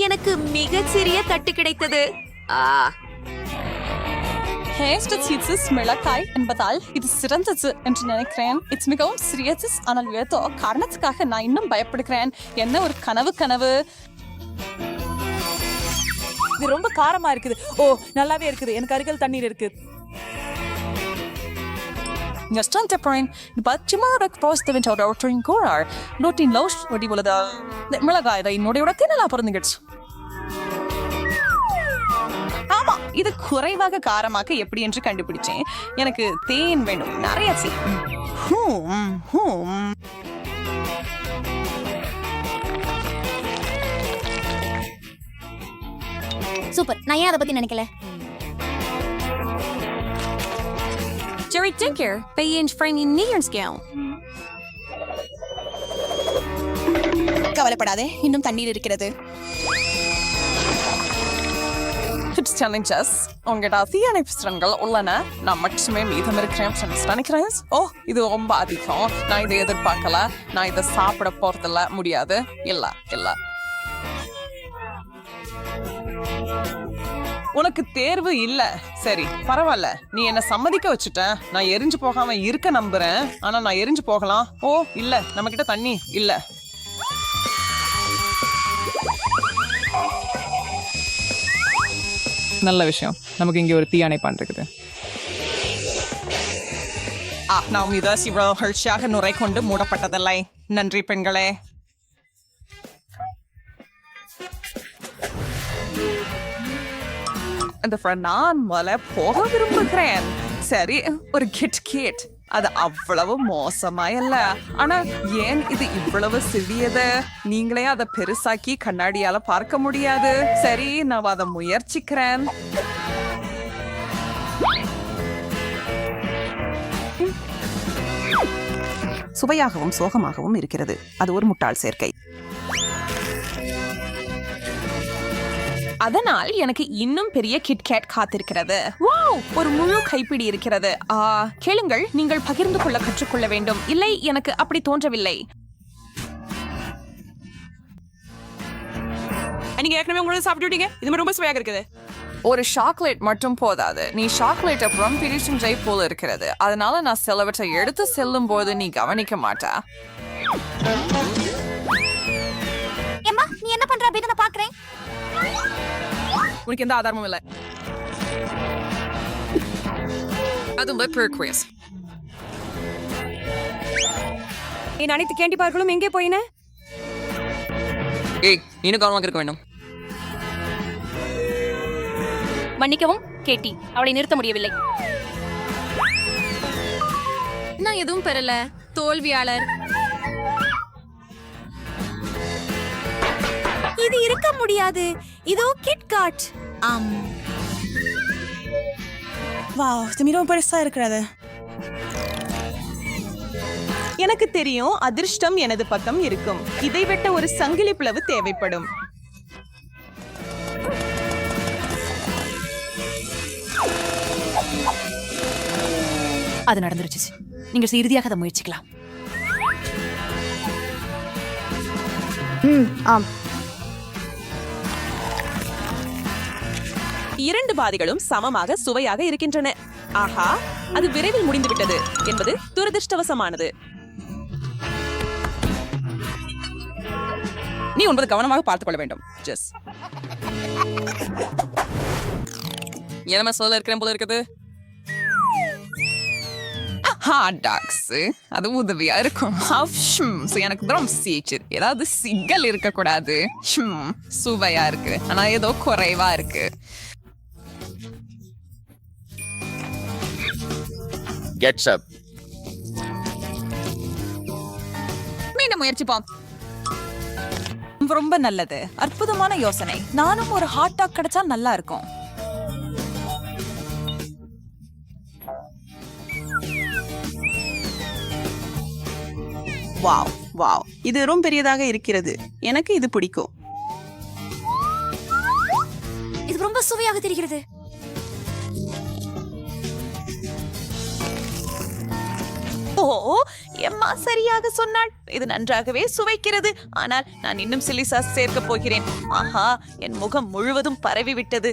எனக்கு மிகச்சிறிய தட்டு கிடைத்தது. மிளகாய் என்பதால் இது சிறந்தது என்று நினைக்கிறேன். இது மிகவும் சிறியது, ஆனால் ஏதோ காரணத்துக்காக நான் இன்னும் பயப்படுகிறேன். என்ன ஒரு கனவு. இது ரொம்ப காரமா இருக்குது. ஓ, நல்லாவே இருக்குது. எனக்கு அருகில் தண்ணீர் இருக்கு. ஆமா, இது குறைவாக காரமாக எப்படி என்று கண்டுபிடிச்சேன். எனக்கு தேன் வேண்டும், நிறைய சூப்பர். நான் ஏன் அதை பத்தி நினைக்கல? Jerry Dinker, Bayinch Franny Neon Scale. கவலைப்படாதே, இன்னும் தண்ணீர் இருக்கிறது. உங்கள்கிட்ட அதிக புஸ்தகங்கள் உள்ளன. நான் மட்டுமே மீதம் இருக்கிறேன் நினைக்கிறேன். ஓ, இது ரொம்ப அதிகம். நான் இதை எதிர்பார்க்கல. நான் இதை சாப்பிட போறதில்ல, முடியாது. இல்ல உனக்கு தேர்வு இல்ல. சரி, பரவாயில்ல. நீ என்ன சம்மதிக்க வச்சுட்ட. நான் எரிஞ்சு போகாம இருக்க நம்புறேன். ஆனா நான் எரிஞ்சு போகலாம். ஓ இல்ல, நம்ம கிட்ட தண்ணி இல்ல. நல்ல விஷயம். நமக்கு இங்க ஒரு தீயணைப்பான் இருக்குது. நாம் இதழ்ச்சியாக நுரை கொண்டு மூடப்பட்டதில்லை. நன்றி பெண்களே. நான் மலை போக விரும்புகிறேன். சரி, ஒரு கிட். அது அவ்வளவு மோசமாயல்ல. ஆனா ஏன் இது இவ்வளவு சிறியது? நீங்களே அதை பெருசாக்கி கண்ணாடியால பார்க்க முடியாது. சரி, நான் அதை முயற்சிக்கிறேன். சுவையாகவும் சோகமாகவும் இருக்கிறது. அது ஒரு முட்டாள் சேர்க்கை. அதனால் எனக்கு இன்னும் பெரிய கிட்கேட் காத்திருக்கிறது. வாவ், ஒரு முழு கைப்பிடி இருக்கிறது. கேளுங்கள், நீங்கள் பகிர்ந்து கொள்ள கற்றுக்கொள்ள வேண்டும். இல்லை, எனக்கு அப்படி தோன்றவில்லை. நீங்க ஏற்கனவே உங்களோட சாப்பிட்டுட்டீங்க. இது ரொம்ப சுவையாக இருக்குது. ஒரு சாக்லேட் மட்டும் போதாது. நீ சாக்லேட் அப்புறம் பிரிச்சும் ஜெய் போல இருக்கிறது. அதனால நான் சிலவற்றை எடுத்து செல்லும் போது நீ கவனிக்க மாட்டா. நீ என்ன பண்ற அப்படின்னு நான் பாக்குறேன். உனக்கு எந்த ஆதாரமும் இல்லை. என் அனைத்து கேண்டி பார்களும் எங்கே போயின? இன்னும் கவனமாக இருக்க வேண்டும். மன்னிக்கவும் கேட்டி, அவளை நிறுத்த முடியவில்லை. நான் எதுவும் பெறல. தோல்வியாளர். இது இருக்க முடியாது. இதோ கிட்காட். வாவ், இது மிகவும் பெருசா இருக்கிறது. எனக்கு தெரியும், அதிர்ஷ்டம் எனது பக்கம் இருக்கும். இதை வெட்ட ஒரு சங்கிலி பிளவு தேவைப்படும். அது நடந்துருச்சு. நீங்க இறுதியாக அதை முயற்சிக்கலாம். ஆம். இரண்டு பாதிகளும் சமமாக சுவையாக இருக்கின்றன. ஆஹா, அது விரைவில் முடிந்துவிட்டது என்பது துரதிருஷ்டவசமானது. நீ உண்பது கவனமாக பார்த்துக் கொள்ள வேண்டும். ஜெஸ், என்ன சொல்ல இருக்கிறேன் போல இருக்குது. அது உதவியா இருக்கும். எனக்கு ரொம்ப சீச்சு. ஏதாவது சிக்கல் இருக்க கூடாது. சுவையா இருக்கு, ஆனா ஏதோ குறைவா இருக்கு. மீண்டும் முயற்சிப்போம். ரொம்ப நல்லது. அற்புதமான யோசனை. நானும் ஒரு ஹாட் டாக் கிடைச்சா நல்லா இருக்கும். வாவ், இது ரொம்ப பெரியதாக இருக்கிறது. எனக்கு இது பிடிக்கும். இது ரொம்ப சுவையாக தெரிகிறது. ஓ, எம்மா சரியாக சொன்னாள். இது நன்றாகவே சுவைக்கிறது. ஆனால் நான் இன்னும் சில்லி சாஸ் சேர்க்க போகிறேன். ஆஹா, என் முகம் முழுவதும் பரவி விட்டது.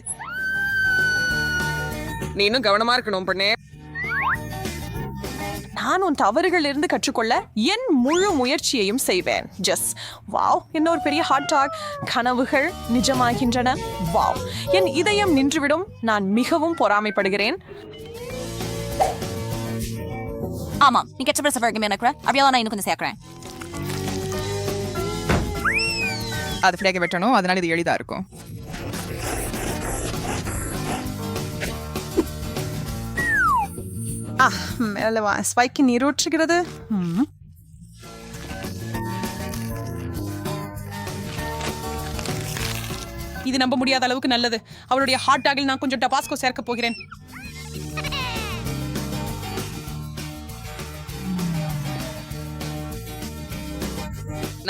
நீ இன்னும் கவனமா இருக்கணும் பண்ணே. நான் உன் தவறுகள் இருந்து கற்றுக்கொள்ள என் முழு முயற்சியையும் செய்வேன். ஜஸ் வாவ், இன்னொரு பெரிய ஹாட் டாக். கனவுகள் நிஜமாகின்றன. வாவ், என் இதயம் நின்றுவிடும். நான் மிகவும் பொறாமைப்படுகிறேன். ஆமா, நீ கெட்ட பிரசவம் எனக்கு அப்படியே நான் இன்னும் கொஞ்சம் சேர்க்கிறேன். அது ஃபிளேக வெட்டணும், அதனால இது எளிதா இருக்கும். மேல ஸ்பைக்கு நீரூற்றுகிறது. இது நம்ப முடியாத அளவுக்கு நல்லது. அவளுடைய ஹாட் டாகில் நான் கொஞ்சம் டபாஸ்கோ சேர்க்க போகிறேன்.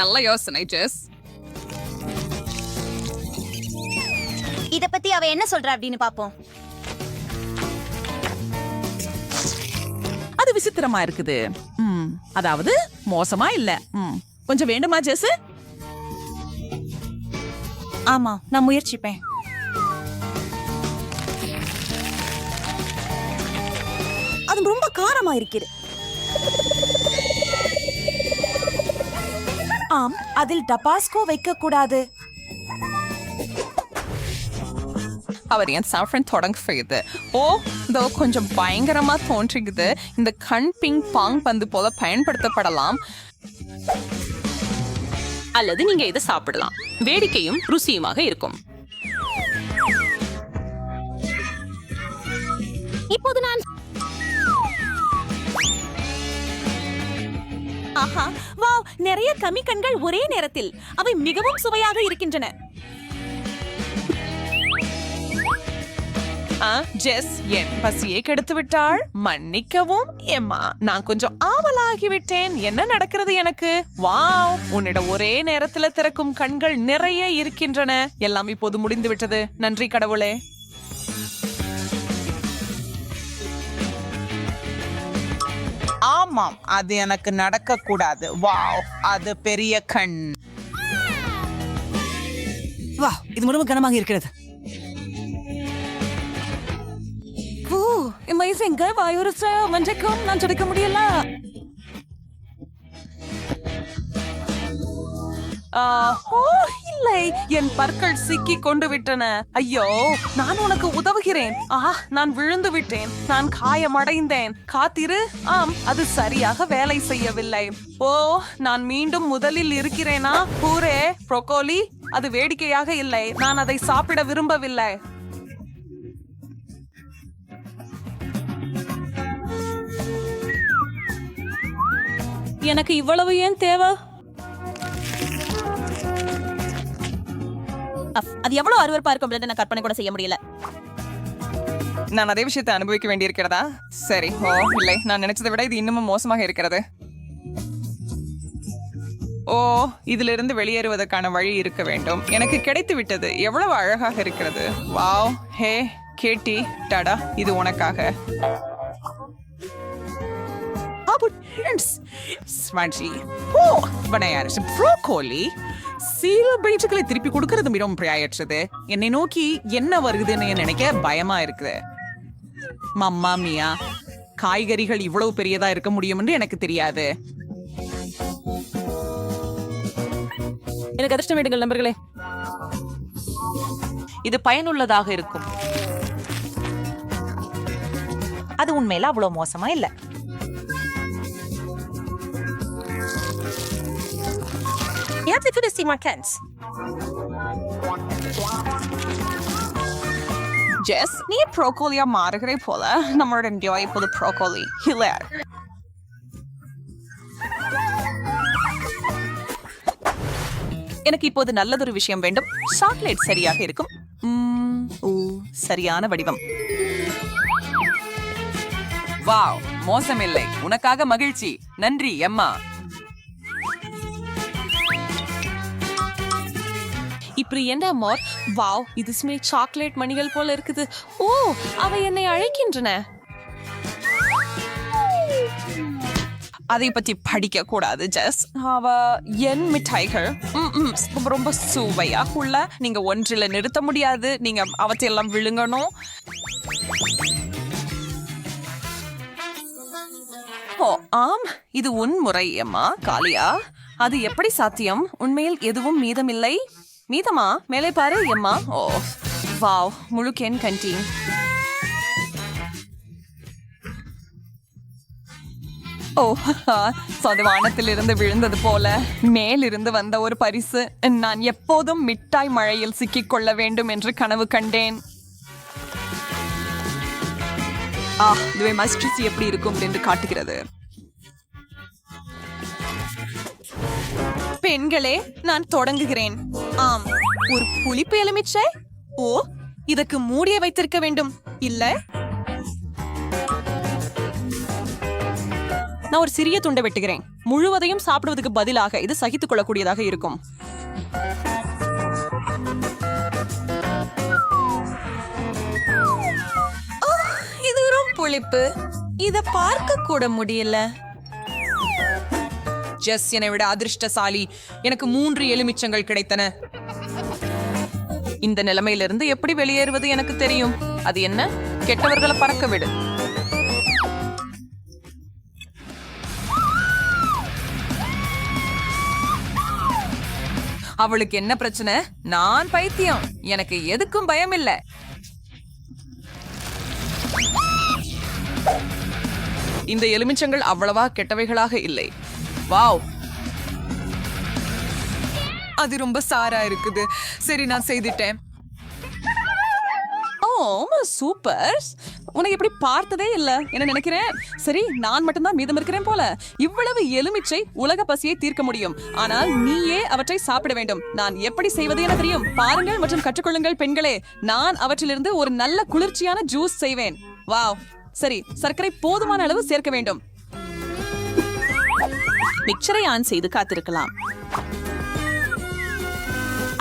நல்ல யோசனை ஜெஸ். இத பத்தி அவ என்ன சொல்றா அப்படின்னு பாப்போம். அது விசித்திரமா இருக்குது. அதாவது மோசமா இல்ல. கொஞ்சம் வேண்டுமா ஜெஸ்? ஆமா, நான் முயற்சிப்பேன். அது ரொம்ப காரமா இருக்குது. ஆம், அதில் டபாஸ்கோ வைக்க கூடாது. அவர் என் சாஃப்ரன் தொடங்க செய்யுது. ஓ, இதோ கொஞ்சம் பயங்கரமா தோன்றுகிறது. இந்த கண் பிங் பாங் பந்து போல பயன்படுத்தப்படலாம். அல்லது நீங்க இதை சாப்பிடலாம். வேடிக்கையும் ருசியுமாக இருக்கும். இப்போது நான் ஆஹா, வாவ், நிறைய கம்மி கண்கள் ஒரே நேரத்தில். அவை மிகவும் சுவையாக இருக்கின்றன. ஜெஸ் என் பசியை கெடுத்து விட்டாள். மன்னிக்கவும் எம்மா, நான் கொஞ்சம் ஆவலாகிவிட்டேன். என்ன நடக்கிறது எனக்கு? வாவ், உன்னிடம் ஒரே நேரத்துல திறக்கும் கண்கள் நிறைய இருக்கின்றன. எல்லாம் இப்போது முடிந்து விட்டது. நன்றி கடவுளே. ஆமாம், அது எனக்கு நடக்க கூடாது. வாவ், அது பெரிய கண். வா, இது முழுவதும் கனமாக இருக்கிறது. அமேசிங்க, வாயுரச மஞ்சக்கும் நான் சுடைக்க முடியல. இல்லை, என் பற்கள் சிக்கி கொண்டு விட்டன. ஐயோ, நான் உனக்கு உதவுகிறேன். நான் விழுந்து விட்டேன். நான் காயமடைந்தேன். காத்திரு. ஆம், அது சரியாக வேலை செய்யவில்லை. ஓ, நான் மீண்டும் முதலில் இருக்கிறேனா? பூரே ப்ரோக்கோலி, அது வேடிக்கையாக இல்லை. நான் அதை சாப்பிட விரும்பவில்லை. எனக்கு இவ்வளவு ஏன் தேவை? அது எவ்வளவு அருவருப்பா இருக்கும் நான் கற்பனை கூட செய்ய முடியல. நான் அதே விஷயத்தை அனுபவிக்க வேண்டியிருக்கிறதா? சரி. ஓ இல்லை, நான் நினைச்சதை விட இது இன்னமும் மோசமாக இருக்கிறது. ஓ, இதிலிருந்து வெளியேறுவதற்கான வழி இருக்க வேண்டும். எனக்கு கிடைத்து விட்டது. எவ்வளவு அழகாக இருக்கிறது. வாவ், ஹே கேட்டி, டாடா, இது உனக்காக. திருப்பி கொடுக்கறது மிகவும் பிரியாயற்றது. என்னை நோக்கி என்ன வருகுதுன்னு நினைக்க பயமா இருக்குது. மம்மா மியா, காய்கறிகள் இவ்வளவு பெரியதா இருக்க முடியும் என்று எனக்கு தெரியாது. எனக்கு அதிர்ஷ்டம் வேண்டுங்கள் நண்பர்களே. இது பயனுள்ளதாக இருக்கும். அது உண்மையில அவ்வளவு மோசமா இல்ல. You have to do this, my kids. ஜெஸ், நீ ப்ரோக்கோலியா மாறுகிறே போல. நம்மளோட இந்தியா இப்போது ப்ரோக்கோலி. ஹிலர். எனக்கு இப்போது நல்லதொரு விஷயம் வேண்டும். சாக்லேட் சரியாக இருக்கும். சரியான வடிவம். வாவ், மோசமில்லை. உனக்காக மகிழ்ச்சி. நன்றி எம்மா. இப்படி என்ன மோர்? வாவ், இது சாக்லேட் மணிகள் போல இருக்குது. ஓ, அவை என்னை அழைக்கின்றன. அதை பற்றி படிக்க கூடாது ஜஸ். அவ என் மிட்டாய்கள் ரொம்ப சுவையாக உள்ள. நீங்க ஒன்றில் நிறுத்த முடியாது. நீங்க அவற்றையெல்லாம் விழுங்கணும். ஓ ஆம், இது உன் முறை அம்மா காளியா. அது எப்படி சாத்தியம்? உண்மையில் எதுவும் மீதமில்லை. மீதமா? மேலே பாரு அம்மா. ஓ வாவ், முழு கேன் கண்டீன். ஓ வானத்திலிருந்து விழுந்தது போல மேலிருந்து வந்த ஒரு பரிசு. நான் எப்போதும் மிட்டாய் மழையில் சிக்கிக்கொள்ள வேண்டும் என்று கனவு கண்டேன். இதுவே மஸ்ட்ரிசி எப்படி இருக்கும் என்று காட்டுகிறது. பெண்களே, நான் தொடங்குகிறேன். ஆம், ஒரு புளிப்பு எலுமிச்சை. ஓ, இதற்கு மூடிய வைத்திருக்க வேண்டும் இல்ல? நான் ஒரு சிறிய துண்டை வெட்டுகிறேன். முழுவதையும் சாப்பிடுவதற்கு பதிலாக இது சகித்துக் கொள்ளக்கூடியதாக இருக்கும். இது ரொம்ப புளிப்பு. இத பார்க்க கூட முடியல. ஜஸ் என்னை விட அதிர்ஷ்டசாலி. எனக்கு 3 எலுமிச்சங்கள் கிடைத்தன. இந்த நிலைமையிலிருந்து எப்படி வெளியேறுவது எனக்கு தெரியும். அது என்ன? கெட்டவர்களை பறக்க விடு. அவளுக்கு என்ன பிரச்சனை? நான் பைத்தியம். எனக்கு எதுக்கும் பயம் இல்ல. இந்த எலுமிச்சங்கள் அவ்வளவா கெட்டவைகளாக இல்லை. வாவ், அது ரொம்ப சாரா இருக்குது. சரி, நான் செய்துட்டேன். ஓ சூப்பர். உனக்கு எப்படி பார்த்ததே இல்ல என்ன நினைக்கிறேன். சரி, நான் மட்டும்தான் மீதம் இருக்கிறேன் போல. இவ்வளவு எலுமிச்சை உலக பசியை தீர்க்க முடியும். ஆனால் நீயே அவற்றை சாப்பிட வேண்டும். நான் எப்படி செய்வது என தெரியும். பாருங்கள் மற்றும் கற்றுக்கொள்ளுங்கள் பெண்களே. நான் அவற்றிலிருந்து ஒரு நல்ல குளிர்ச்சியான ஜூஸ் செய்வேன். வாவ். சரி, சர்க்கரை போதுமான அளவு சேர்க்க வேண்டும். மிக்சரை ஆன் செய்து காத்திருக்கலாம்.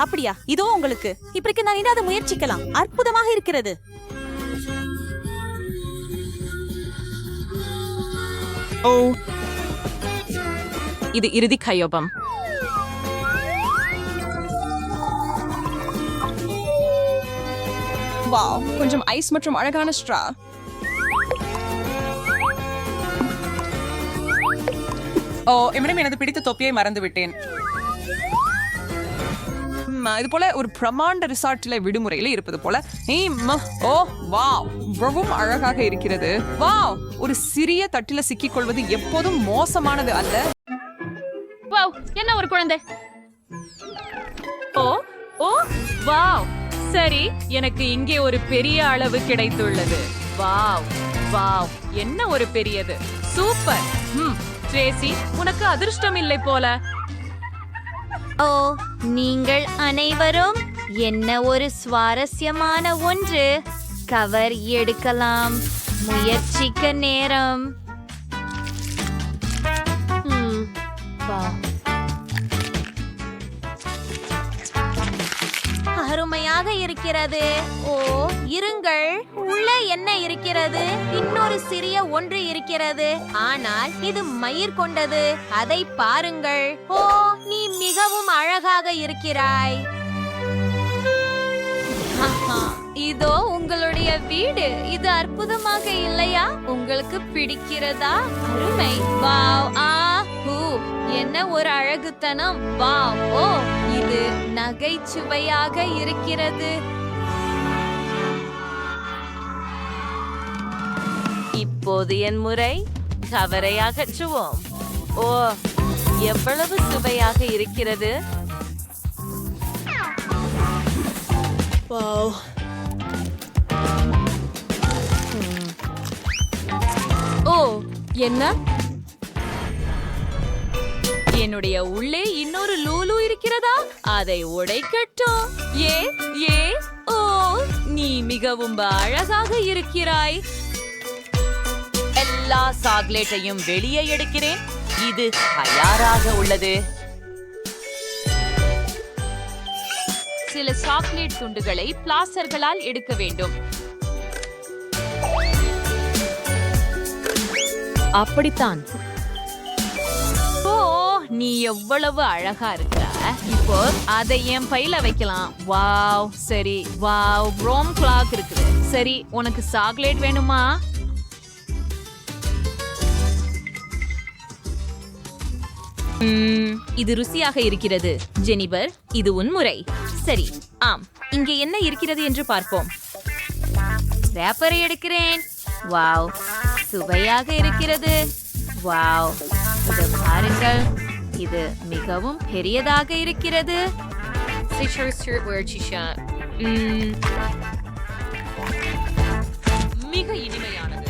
அப்படியா? இதோ உங்களுக்கு. இப்படிக்கு நான் இல்லாத முயற்சிக்கலாம். அற்புதமாக இருக்கிறது. ஓ, இது இறுதி கையொப்பம். வாவ், கொஞ்சம் ஐஸ் மற்றும் அழகான ஸ்ட்ரா. ஓ, இம்மிடம் எனது பிடித்த தொப்பியை மறந்து விட்டேன். இது போல ஒரு பிரமாண்ட ரிசார்ட்ல விடுமுறையில இருப்பது போல. ஓ வாவ், ரொம்பவும் அழகாக இருக்கிறது. வாவ், ஒரு சிறிய தட்டில சிக்கிக் கொள்வது எப்போதும் மோசமானது அல்ல. வாவ், என்ன ஒரு குழந்தை. ஓ ஓ வாவ். சரி, எனக்கு இங்கே ஒரு பெரிய அளவு கிடைத்துள்ளது. வாவ் வாவ், என்ன ஒரு பெரியது. சூப்பர். ட்ரேசி, உனக்கு அதிர்ஷ்டம் இல்லை போல. ஓ, நீங்கள் அனைவரும் என்ன ஒரு சுவாரஸ்யமான ஒன்று. கவர் எடுக்கலாம். முயற்சிக்க நேரம். அருமையாக இருக்கிறது. ஓ, இருங்கள். உள்ள என்ன இருக்கிறது? இன்னொரு சிறிய ஒன்று இருக்கிறது. ஆனால் இது மயிர் கொண்டது. அதை பாருங்கள். ஓ, நீ மிகவும் அழகாக இருக்கிறாய். இதோ உங்களுடைய வீடு. இது அற்புதமாக இல்லையா? உங்களுக்கு பிடிக்கிறதா? அருமை. வாவ். என்ன ஒரு அழகுத்தனம். வாவ். ஓ, இது நகைச்சுவையாக இருக்கிறது. இப்போது என் முறை. கவரை அகற்றுவோம். ஓ, எவ்வளவு சுவையாக இருக்கிறது. வாவ். ஓ, என்ன? என்னுடைய உள்ளே இன்னொரு லூலு இருக்கிறதா? அதை உடைக்கட்டும். ஏ ஏ ஓ, நீ மிகவும் அழகாக இருக்கிறாய். எல்லா சாக்லேட்டையும் வெளியே எடுக்கிறேன். இது தயாராக உள்ளது. சில சாக்லேட் துண்டுகளை பிளாஸ்டர்களால் எடுக்க வேண்டும். அப்படித்தான். நீ எவ்வளவு அழகா இருக்க. இப்போ அதை என் பையில வைக்கலாம். வாவ், சரி. வாவ், ரோம் கிளாக் இருக்குது. சரி, உனக்கு சாக்லேட் வேணுமா? இது ருசியாக இருக்கிறது. ஜெனிபர், இது உன் முறை. சரி, ஆம். இங்கே என்ன இருக்கிறது என்று பார்ப்போம். ரேப்பரை எடுக்கிறேன். வாவ், சுவையாக இருக்கிறது. வாவ், இது பாருங்கள். இது மிகவும் பெரியதாக இருக்கிறது. மிக இனிமையானது.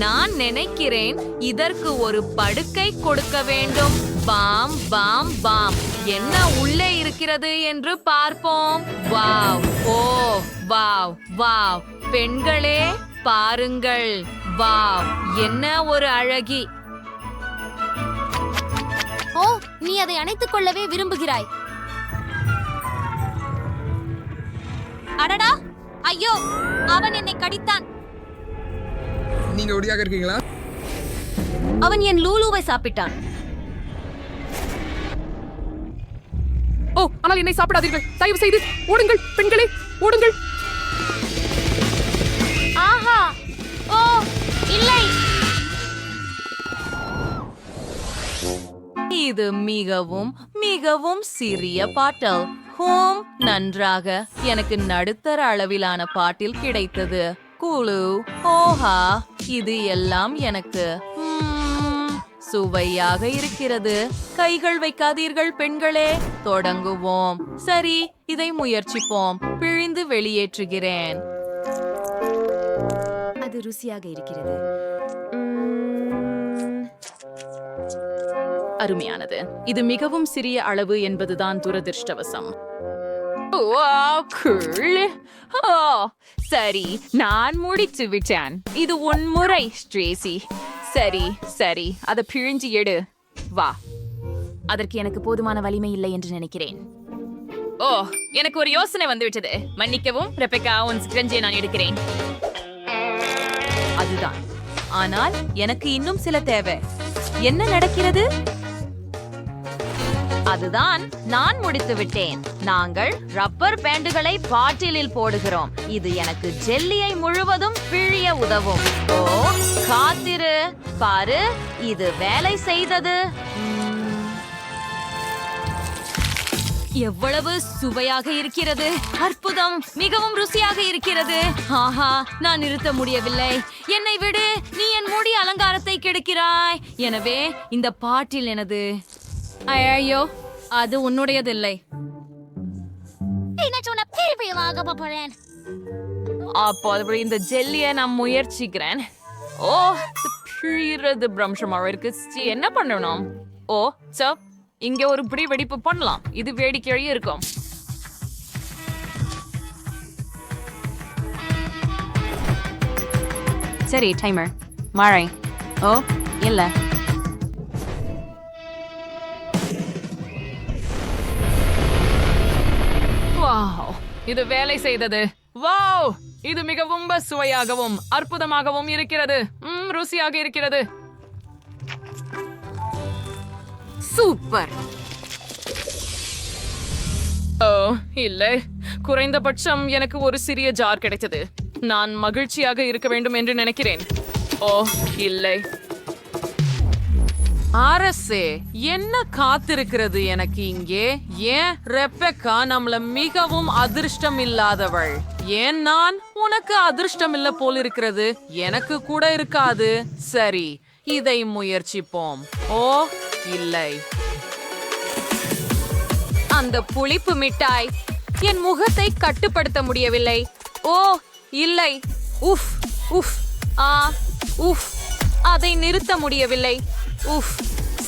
நான் நினைக்கிறேன் இதற்கு ஒரு படுக்கை கொடுக்க வேண்டும். பாம் பாம் பாம். என்ன உள்ளே இருக்கிறது என்று பார்ப்போம். Wow, oh wow wow. பெண்களே பாருங்கள். வாவ், என்ன ஒரு அழகி. ஓ, நீ அதை அணைத்துக் கொள்ளவே விரும்புகிறாய். அடடா, ஐயோ, அவன் என்னை கடித்தான். நீங்க ஒடியாக இருக்கீங்களா? அவன் என் லூலுவை சாப்பிட்டான். ஓ, ஆனால் என்னை சாப்பிடாதீர்கள். தயவு செய்து ஓடுங்கள் பெண்களே, ஓடுங்கள். ஆஹா, ஓ இல்லை. இது மிகவும் மிகவும் சிறிய பாட்டில். ஹோம், நன்றாக. எனக்கு நடுத்தர அளவிலான பாட்டில் கிடைத்தது. குழு, ஓஹா, இது எல்லாம் எனக்கு சுவையாக இருக்கிறது. கைகள் வைக்காதீர்கள் பெண்களே. தொடங்குவோம். சரி, இதை முயற்சிப்போம். பிழிந்து வெளியேற்றுகிறேன். அது ருசியாக இருக்கிறது. அருமையானது. இது மிகவும் சிறிய அளவு என்பதுதான் துரதிர்ஷ்டவசம். சரி, நான் முடித்து விட்டேன். இது உன் முறை, ஸ்ட்ரேசி. சரி சரி, அதை பிழிஞ்சு எடு. வா. அதற்கு எனக்கு போதுமான வலிமை இல்லை என்று நினைக்கிறேன். ஓ, எனக்கு ஒரு யோசனை வந்துவிட்டது. மன்னிக்கவும் ரெபெக்கா, உன் ஸ்க்ரஞ்சியை நான் எடுக்கிறேன். அதுதான். ஆனால் எனக்கு இன்னும் சில தேவை. என்ன நடக்கிறது? அதுதான், நான் முடித்து விட்டேன். நாங்கள் ரப்பர் பேண்டுகளை பாட்டிலில் போடுகிறோம். இது எனக்கு ஜெல்லியை முழுவதும் பிழிய உதவும். ஓ, காத்திரு, பாரு, இது வேலை செய்தது. எவ்வளவு சுவையாக இருக்கிறது. அற்புதம், மிகவும் ருசியாக இருக்கிறது. ஆஹா, நான் நிறுத்த முடியவில்லை. என்னை விடு, நீ என் முடி அலங்காரத்தை கெடுக்கிறாய். எனவே இந்த பாட்டில் எனது. ஐயோ, அது உன்னுடையதில்லை. அப்போது இந்த ஜெல்லியை நான் முயற்சிக்கிறேன். ஓ, பிழிறது பிரம்சமாக இருக்கு. என்ன பண்ணணும்? ஓ, இங்க ஒரு பிடி வெடிப்பு பண்ணலாம். இது வேடிக்கையே இருக்கும். சரி, டைமர். மழை. ஓ, இல்ல. வாவ், இது வேலை செய்தது. வாவ், இது மிகவும் சுவையாகவும் அற்புதமாகவும் இருக்கிறது. ருசியாக இருக்கிறது. சூப்பர். ஓ இல்லை, குறைந்தபட்சம் எனக்கு ஒரு சிறிய ஜார் கிடைத்தது. நான் மகிழ்ச்சியாக இருக்க வேண்டும் என்று நினைக்கிறேன். ஓ இல்லை. அரசே, என்ன காத்திருக்கிறது எனக்கு இங்கே? ஏன் ரெபெக்கா நம்மள மிகவும் அதிர்ஷ்டம் இல்லாதவள்? ஏன் நான்? உனக்கு அதிர்ஷ்டம் இல்ல போல் இருக்கிறது. எனக்கு கூட இருக்காது. சரி, இதை முயற்சிப்போம். ஓ இல்லை. அந்த புளிப்பு மிட்டாய் என் முகத்தை கட்டுப்படுத்த முடியவில்லை. ஓ இல்லை. உஃப் உஃப். உஃப், அதை நிறுத்த முடியவில்லை. உஃப்.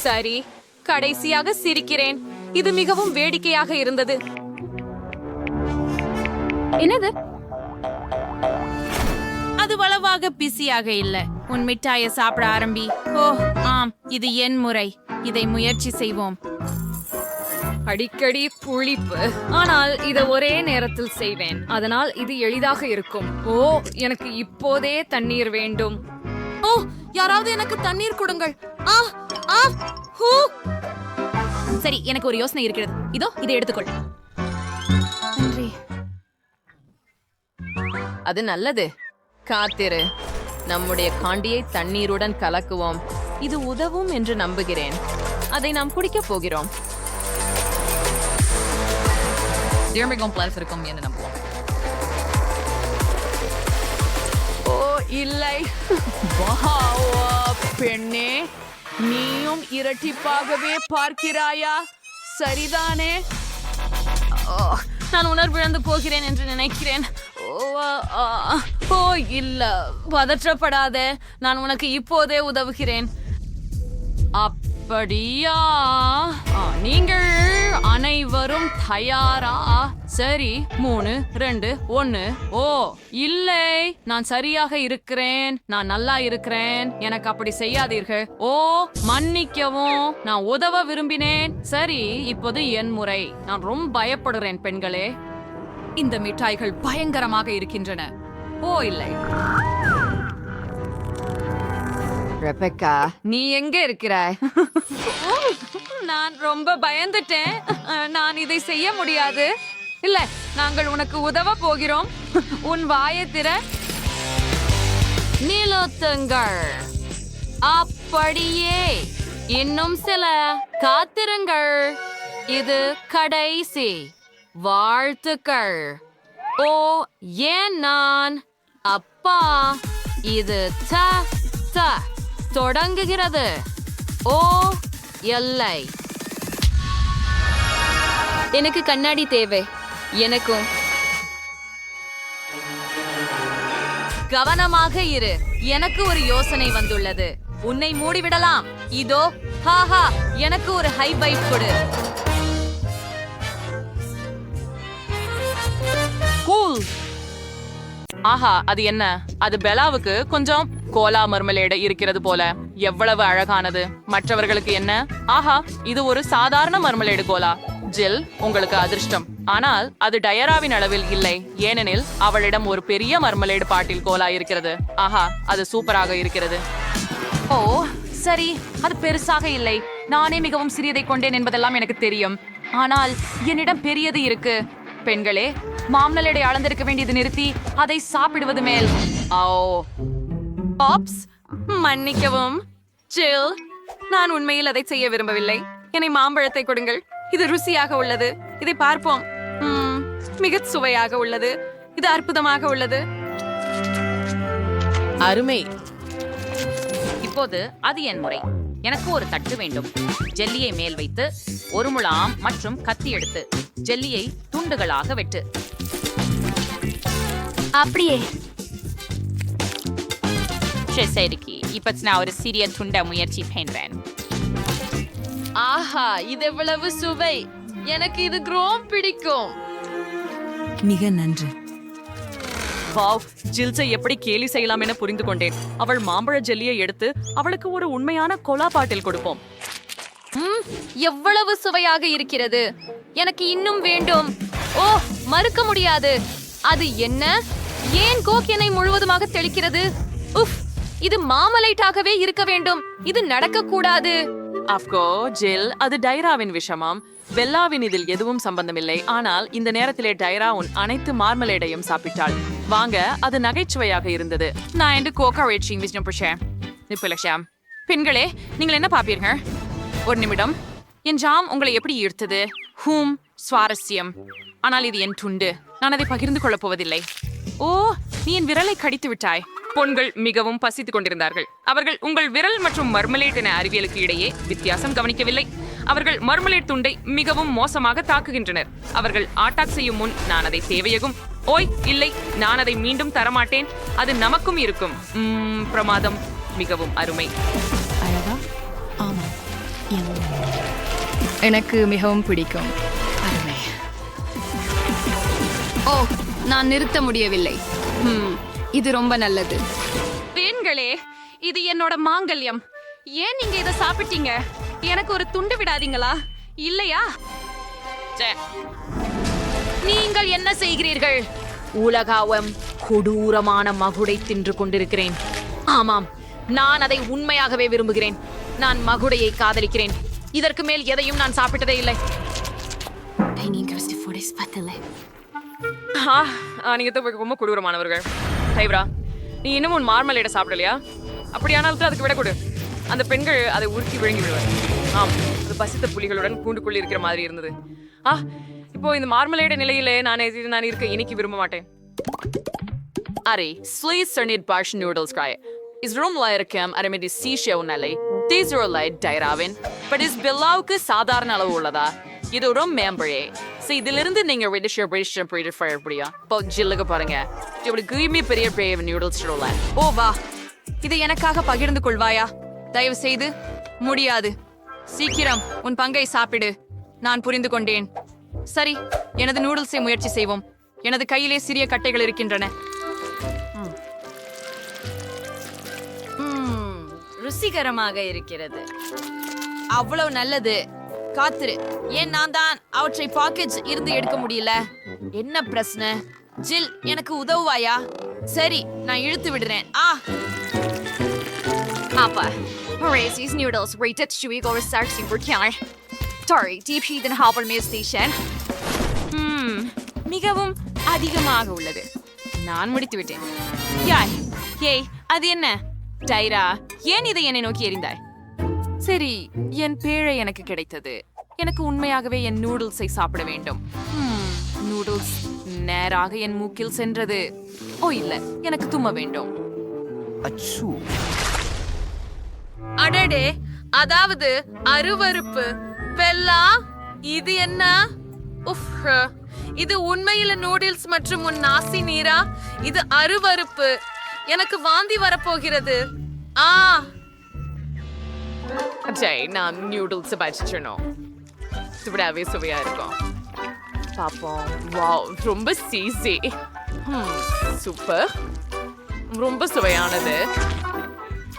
சரி, கடைசியாக சிரிக்கிறேன். இது மிகவும் வேடிக்கையாக இருந்தது. என்னது? அது வளவாக பிஸியாக இல்ல. உன் மிட்டாயை சாப்பிட ஆரம்பி. ஓ ஆம், இது என் முறை. இதை முயற்சி செய்வோம். அடிக்கடி புளிப்பு, ஆனால் இதை ஒரே நேரத்தில் செய்வேன். அதனால் இது எளிதாக இருக்கும். ஓ, எனக்கு இப்போதே தண்ணீர் வேண்டும். ஓ, யாராவது எனக்கு தண்ணீர் கொடுங்கள். ஆ ஆ ஹூ. சரி, எனக்கு ஒரு யோசனை இருக்கிறது. இதோ இதை எடுத்துக்கொள். நன்றி. அது நல்லது. காத்திரு. நம்முடைய காண்டியை தண்ணீருடன் கலக்குவோம். இது உதவும் என்று நம்புகிறேன். அதை நாம் குடிக்கப் போகிறோம். இருக்கும் என்று நம்புவோம். ஓ இல்லை. பெண்ணே, நீயும் இரட்டிப்பாகவே பார்க்கிறாயா? சரிதானே? நான் உணர்விழந்து போகிறேன் என்று நினைக்கிறேன். ஓ இல்ல, பதற்றப்படாத. நான் உனக்கு இப்போதே உதவுகிறேன். அப்படியா? நீங்கள் அனைவரும் தயாரா? சரி, 3, 2, 1. ஓ இல்லை, நான் சரியாக இருக்கிறேன். நான் நல்லா இருக்கிறேன். எனக்கு அப்படி செய்யாதீர்கள். ஓ மன்னிக்கவும், நான் உதவ விரும்பினேன். சரி, இப்போது என் முறை. நான் ரொம்ப பயப்படுகிறேன் பெண்களே. இந்த மிட்டாய்கள் பயங்கரமாக இருக்கின்றன. ஓ இல்லை. ரெபெக்கா, நீ எங்க இருக்கிறாய்? நான் ரொம்ப பயந்துட்டேன். நான் இதை செய்ய முடியாது. இல்ல, நாங்கள் உனக்கு உதவ போகிறோம். உன் வாயை திற. நிலுத்துங்கள். அப்படியே. இன்னும் சில. காத்திருங்கள். இது கடைசி. வாழ்த்துக்கள். ஓ ஏன் நான்? அப்பா, இது தொடங்குகிறது. ஓ எல்லை. எனக்கு கண்ணாடி தேவை. எனக்கும். கவனமாக இரு. எனக்கு ஒரு யோசனை வந்துள்ளது. உன்னை மூடிவிடலாம். இதோ. ஹாஹா, எனக்கு ஒரு ஹை பைட் கொடு. கூல். ஆஹா, அது என்ன? அது பெலாவுக்கு கொஞ்சம் கோலா மர்மலேடு இருக்கிறது போல. எவ்வளவு அழகானது. மற்றவர்களுக்கு என்ன? ஆஹா, இது ஒரு சாதாரண மர்மலேடு கோலா. ஜில், உங்களுக்கு அதிர்ஷ்டம். ஆனால் அது டயராவின் அளவில் இல்லை. ஏனெனில் அவளிடம் ஒரு பெரிய மர்மலேடு பாட்டில் கோலா இருக்கிறது. ஆஹா, அது சூப்பராக இருக்கிறது. ஓ சரி, அது பெருசாக இல்லை. நானே மிகவும் சிறியதை கொண்டேன் என்பதெல்லாம் எனக்கு தெரியும். ஆனால் என்னிடம் பெரியது இருக்கு. பெண்களே, மாம்னலேடை அளந்திருக்க வேண்டியது நிறுத்தி அதை சாப்பிடுவது மேல். ஓ பாப்ஸ், மன்னிக்கவும் ஜில், நான் உண்மையில் அதை செய்ய விரும்பவில்லை. என்னை மாம்பழத்தை கொடுங்கள். இது ருசியாக உள்ளது. இதை பார்ப்போம். மிக சுவையாக உள்ளது. இது அற்புதமாக உள்ளது. அருமை. இப்போது அது என் முறை. எனக்கு ஒரு தட்டு வேண்டும். ஜெல்லியை மேல் வைத்து ஒரு முலாம் மற்றும் கத்தி எடுத்து ஜெல்லியை துண்டுகளாக வெட்டு. அப்படியே. சரிக்கு இப்ப நான் ஒரு சிறிய துண்ட முயற்சி பண்றேன். ஆஹா, இது எவ்வளவு சுவை. எனக்கு இது ரொம்ப பிடிக்கும். மிக நன்று. வாவ், ஜில்ஸை எப்படி கேலி செய்யலாம் என புரிந்து கொண்டேன். அவள் மாம்பழ ஜெல்லியை எடுத்து அவளுக்கு ஒரு உண்மையான கோலா பாட்டில் கொடுப்போம். எவ்வளவு சுவையாக இருக்கிறது. எனக்கு இன்னும் வேண்டும். ஓ மறுக்க முடியாது. அது என்ன? ஏன் கோக் என்னை முழுவதுமாக தெளிக்கிறது? உஃப், இது மாமலைட்டாகவே இருக்க வேண்டும். இது நடக்க கூடாது. அஃப்கோ ஜில், அது டைராவின் விஷமாம். பெல்லாவின் இதில் எதுவும் சம்பந்தமில்லை. ஆனால் இந்த நேரத்திலே டைரா உன் அனைத்து மார்மலேடையும் சாப்பிட்டாள். வாங்க, அது நகைச்சுவையாக இருந்தது. நான் என்று கோகா வேட்சிங் விஷ்ணு புஷேன். பெண்களே, நீங்கள் என்ன பாப்பீர்கள்? ஒரு நிமிடம். என் ஜாம் உங்களை எப்படி ஈர்த்தது? சுவாரஸ்யம். ஆனால் இது என் துண்டு. நான் அதை பகிர்ந்து கொள்ளப் போவதில்லை. ஓ, நீ என் விரலை கடித்து விட்டாய். பொண்கள் மிகவும் பசித்துக் கொண்டிருந்தார்கள். அவர்கள் உங்கள் விரல் மற்றும் மர்மலேட் என அறிவியலுக்கு இடையே வித்தியாசம் கவனிக்கவில்லை. அவர்கள் மர்மலேட் துண்டை மிகவும் மோசமாக தாக்குகின்றனர். அவர்கள் ஆட்டாக் செய்யும் முன் நான் அதை தேவையகும். ஓய் இல்லை, நான் அதை மீண்டும் தரமாட்டேன். அது நமக்கும் இருக்கும். பிரமாதம். மிகவும் அருமை. அழகா? ஆமா, எனக்கு மிகவும் பிடிக்கும். அருமை. ஓ, நான் நிறுத்த முடியவில்லை. இது ரொம்ப நல்லது. பெண்களே, இது என்னோட மாங்கல்யம். ஏன் நீங்க இதை சாப்பிட்டீங்க? எனக்கு ஒரு துண்டு விடாதீங்களா? இல்லையா? நீங்கள் என்ன செய்கிறீர்கள்? உலகாவம் கொடூரமான மகுடை தின்று கொண்டிருக்கிறேன். ஆமாம், நான் அதை உண்மையாகவே விரும்புகிறேன். நான் மகுடையை காதலிக்கிறேன். இதற்கு மேல் எதையும் நான் சாப்பிட்டதே இல்லை. நீங்க ரொம்ப கொடூரமானவர்கள். டைவ்ரா, நீ இன்னும் உன் மார்மலேட சாப்பிடலையா? அப்படியானாலும் அதுக்கு விட கொடு. அந்த பெண்கள் அதை உருக்கி விழுங்கி விடுவார். ஆம், அது பசித்த புலிகளுடன் கூண்டுக்குள் இருக்கிற மாதிரி இருந்தது. இப்போ இந்த மார்மலேட நிலையிலே நான் இருக்க இனிக்கு விரும்ப மாட்டேன். Ari, slísanid bars noodles grai. Is room lairkem aramedi sisho nalai. Tizrolai dairavin. But is belauku சாதாரண அளவு உள்ளதா? இது ஒரு மெம்பரே. சரி, இதிலிருந்து நீங்க British temperature fire எப்படியா? இப்போ ஜில்லுக்கு பாருங்க. இப்படி கிமி பெரிய brave noodles roll. ஓ வா, இதை எனக்காக பகிர்ந்து கொள்வாயா? தயவு செய்து. முடியாது. சீக்கிரம் உன் பங்கை சாப்பிடு. நான் புரிந்து கொண்டேன். சரி, எனது நூடுல்ஸை முயற்சி செய்வோம். எனது கையிலே சிறிய கட்டைகள் இருக்கின்றன. ருசிகரமாக இருக்கிறது. அவ்வளவு நல்லது. காத்திரு. ஏன் நான் தான் அவற்றை பாக்கெட் இருந்து எடுக்க முடியல? என்ன பிரச்சனை? ஜில், எனக்கு உதவுவாயா? சரி, நான் இழுத்து விடுறேன். Appa, Horace's noodles rated chewy or sarsi for killer. Sorry, deep heat and hopper meal station. மிகவும் அதிகமாக உள்ளது. நான் முடித்து விட்டேன். யாய், ஏய், அது என்ன? டைரா, ஏன் இதை என்னை நோக்கி எறிந்தாய்? சரி, என் பேழை எனக்கு கிடைத்தது. எனக்கு உண்மையாகவே என் நூடுல்ஸை சாப்பிட வேண்டும். நூடுல்ஸ் நேராக என் மூக்கில் சென்றது. ஓ இல்ல, எனக்கு தும்ம வேண்டும். அடடே, அதாவது அருவருப்பு. பெல்லா, இது என்ன? உஃப், இது உண்மையில நூடுல்ஸ் மற்றும் உன் நாசி நீரா? இது அருவருப்பு. எனக்கு வாந்தி வரப்போகிறது. ஜெய், நான் நூடுல்ஸ் பச்சிடணும். விடாவே சுவையா இருக்கும். பாப்போம். வாவ், ரொம்ப சீசி. சூப்பர், ரொம்ப சுவையானது.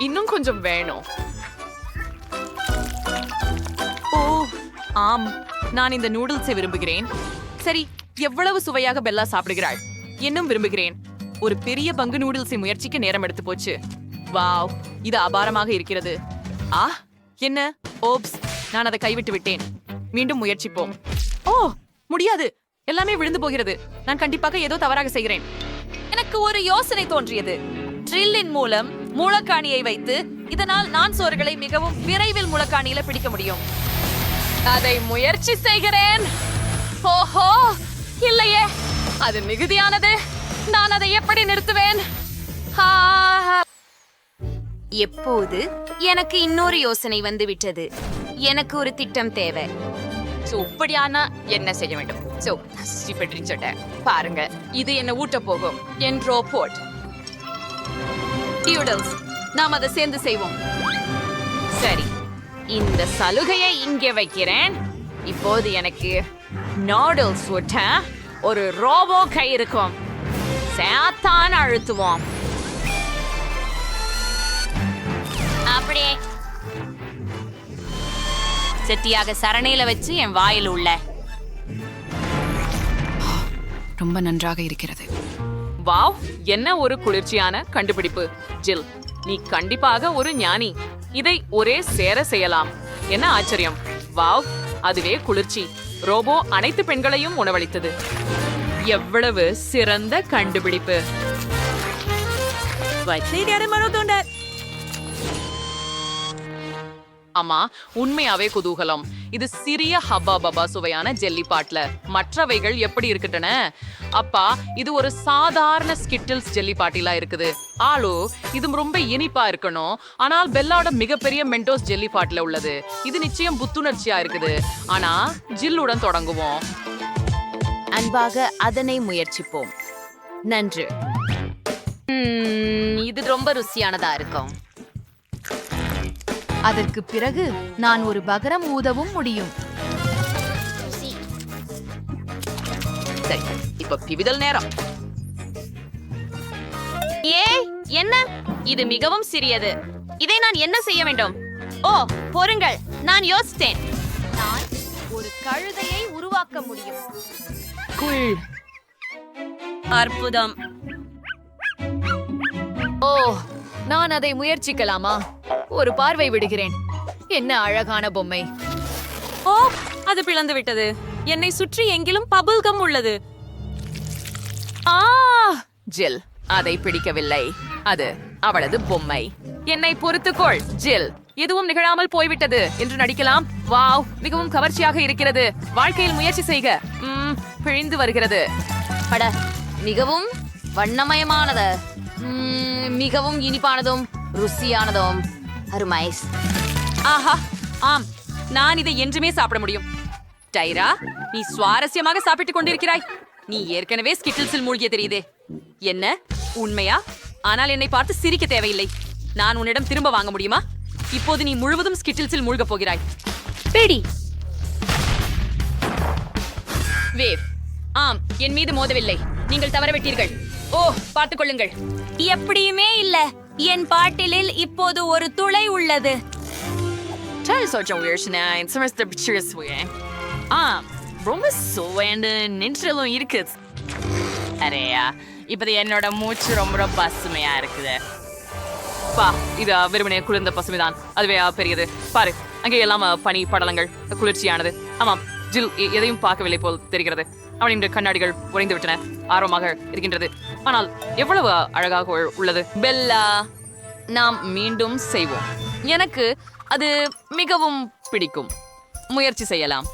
இன்னும் கொஞ்சம் வேணும். ஓ ஆம், நான் இந்த நூடுல்ஸை விரும்புகிறேன். சரி, எவ்வளவு சுவையாக பெல்லா சாப்பிடுகிறாள். இன்னும் விரும்புகிறேன். ஒரு பெரிய பங்கு நூடுல்ஸை முயற்சிக்க நேரம் எடுத்து போச்சு. வாவ், இது அபாரமாக இருக்கிறது. என்ன? ஓப்ஸ், நான் அதை கைவிட்டு விட்டேன். மீண்டும் முயற்சிப்போம். ஓ, முடியாது. எல்லாமே விழுந்து போகிறது. நான் கண்டிப்பாக ஏதோ தவறாக செய்கிறேன். எனக்கு ஒரு யோசனை தோன்றியது. ட்ரில்லின் மூலம் மூலக்காணியை வைத்து இதனால் நான் சோறுகளை மிகவும் விரைவில் மூலக்காணியில பிடிக்க முடியும். அதை முயற்சி செய்கிறேன். ஓஹோ, இல்லையே, அது மிகுதியானது. நான் அதை எப்படி நிறுத்துவேன்? எப்போது எனக்கு இன்னொரு யோசனை வந்து விட்டது. எனக்கு ஒரு திட்டம் தேவை. இப்படியானா என்ன செய்ய வேண்டும்? பாருங்க, இது என்ன ஊட்ட போகும் என் ரோபோட். நூடுல்ஸ், நாம் அதை சேர்ந்து செய்வோம். சரி, இந்த சலுகையை இங்கே வைக்கிறேன். இப்போது எனக்கு நூடுல்ஸ் ஊட்ட ஒரு ரோபோ கை இருக்கும். சேத்தான் அழுத்துவோம். அப்படியே செட்டியாக சரணையில வச்சு என் வாயில் உள்ள. ரொம்ப நன்றாக இருக்கிறது. வாவ், என்ன ஒரு குளிர்ச்சியான கண்டுபிடிப்பு. ஜில், நீ கண்டிப்பாக ஒரு ஞானி. இதை ஒரே சேர செய்யலாம். என்ன ஆச்சரியம். வாவ், அதுவே குளிர்ச்சி. ரோபோ அனைத்து பெண்களையும் உணவளித்தது. எவ்வளவு சிறந்த கண்டுபிடிப்பு. ஆமா, உண்மையாவே குதூகலம். இது சிறிய ஹப்பா பபா சுவையான ஜெல்லி பாட்ல. மற்றவைகள் எப்படி இருக்கட்டன? அப்பா, இது ஒரு சாதாரண ஸ்கிட்டில்ஸ் ஜெல்லி பாட்டிலா இருக்குது. ஆளு, இது ரொம்ப இனிப்பா இருக்கணும். ஆனால் பெல்லாவோட மிகப்பெரிய மென்டோஸ் ஜெல்லி பாட்டில உள்ளது. இது நிச்சயம் புத்துணர்ச்சியா இருக்குது. ஆனா ஜில்லுடன் தொடங்குவோம். அன்பாக அதனை முயற்சிப்போம். நன்று. இது ரொம்ப ருசியானதா இருக்கும். அதற்கு பிறகு நான் ஒரு பகரம் ஊதவும் முடியும். சரி, இப்ப பிவிதல் நேரம். ஏய், என்ன? இது மிகவும் சிறியது. இதை நான் என்ன செய்ய வேண்டும்? ஓ, பொறுங்கள், நான் யோசித்தேன். நான் ஒரு கழுதையை உருவாக்க முடியும். அற்புதம். ஓ, நான் அதை முயற்சிக்கலாமா? ஒரு பார்வை விடுகிறேன். என்ன அழகான பொம்மை. ஓ, அது பிளந்து விட்டது. என்னை சுற்றி எங்கிலும் பபிள் கம் உள்ளது. ஆ ஜில், அதை பிடிக்கவில்லை. அது அவளது பொம்மை. என்னை பொறுத்துக்கொள் ஜில். எதுவும் நிகழாமல் போய்விட்டது என்று நடிக்கலாம். வாவ், மிகவும் கவர்ச்சியாக இருக்கிறது. வாழ்க்கையில் முயற்சி செய்க. பிழிந்து வருகிறது. அட, மிகவும் வண்ணமயமானது. மிகவும் இனிப்பானதும் ருசியானதும். அருமைஸ். ஆஹா, ஆம், நான் இதை என்றுமே சாப்பிட முடியும். டைரா, நீ சுவாரஸ்யமாக சாப்பிட்டுக் கொண்டிருக்கிறாய். நீ ஏற்கனவே ஸ்கிட்டில்ஸில் மூழ்கிய தெரியுதே. என்ன, உண்மையா? ஆனால் என்னை பார்த்து சிரிக்க தேவையில்லை. நான் உன்னிடம் திரும்ப வாங்க முடியுமா? இப்போது நீ முழுவதும் ஸ்கிட்டில்ஸில் மூழ்கப் போகிறாய். பேடி. வேவ், ஆம், என் மீது மோதவில்லை. நீங்கள் தவறவிட்டீர்கள். ஓ, பார்த்துக் கொள்ளுங்கள். எப்படியுமே இல்ல. என் பாட்டிலில் இப்போது ஒரு துளை உள்ளது. ஆம், ரொம்ப சுவைண்டு நின்றும் இருக்குது. அரேயா, இப்ப என்னோட மூச்சு ரொம்ப பசுமையா இருக்குது. பா, இது வெறுமனே குளிர்ந்த பசுமைதான். அதுவே பெரியது. பாரு, அங்கே எல்லாம் பனி படலங்கள். குளிர்ச்சியானது. ஆமாம், ஜில் எதையும் பார்க்கவில்லை போல் தெரிகிறது. அவனின் கண்ணாடிகள் உறைந்து விட்டன. ஆர்வமாக இருக்கின்றது. ஆனால் எவ்வளவு அழகாக உள்ளது. பெல்லா, நாம் மீண்டும் செய்வோம். எனக்கு அது மிகவும் பிடிக்கும். முயற்சி செய்யலாம்.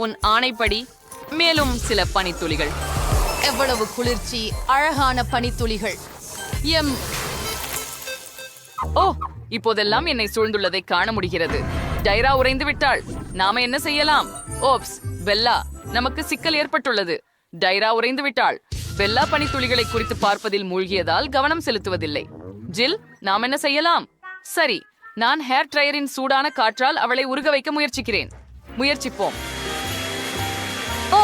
உன் ஆணைப்படி மேலும் சில பனித்துளிகள். எவ்வளவு குளிர்ச்சி, அழகான பனித்துளிகள். ஓ, இப்போதெல்லாம் என்னை சூழ்ந்துள்ளதை காண முடிகிறது. டைரா உறைந்து விட்டாள். நாம என்ன செய்யலாம்? ஓப்ஸ், பெல்லா, நமக்கு சிக்கல் ஏற்பட்டுள்ளது. டைரா உறைந்து விட்டாள். பெல்லா பனித்துளிகளை குறித்து பார்ப்பதில் மூழ்கியதால் கவனம் செலுத்துவதில்லை. ஜில், நாம் என்ன செய்யலாம்? சரி, நான் ஹேர் ட்ரையரின் சூடான காற்றால் அவளை உருக வைக்க முயற்சிக்கிறேன். முயற்சிப்போம். ஓ,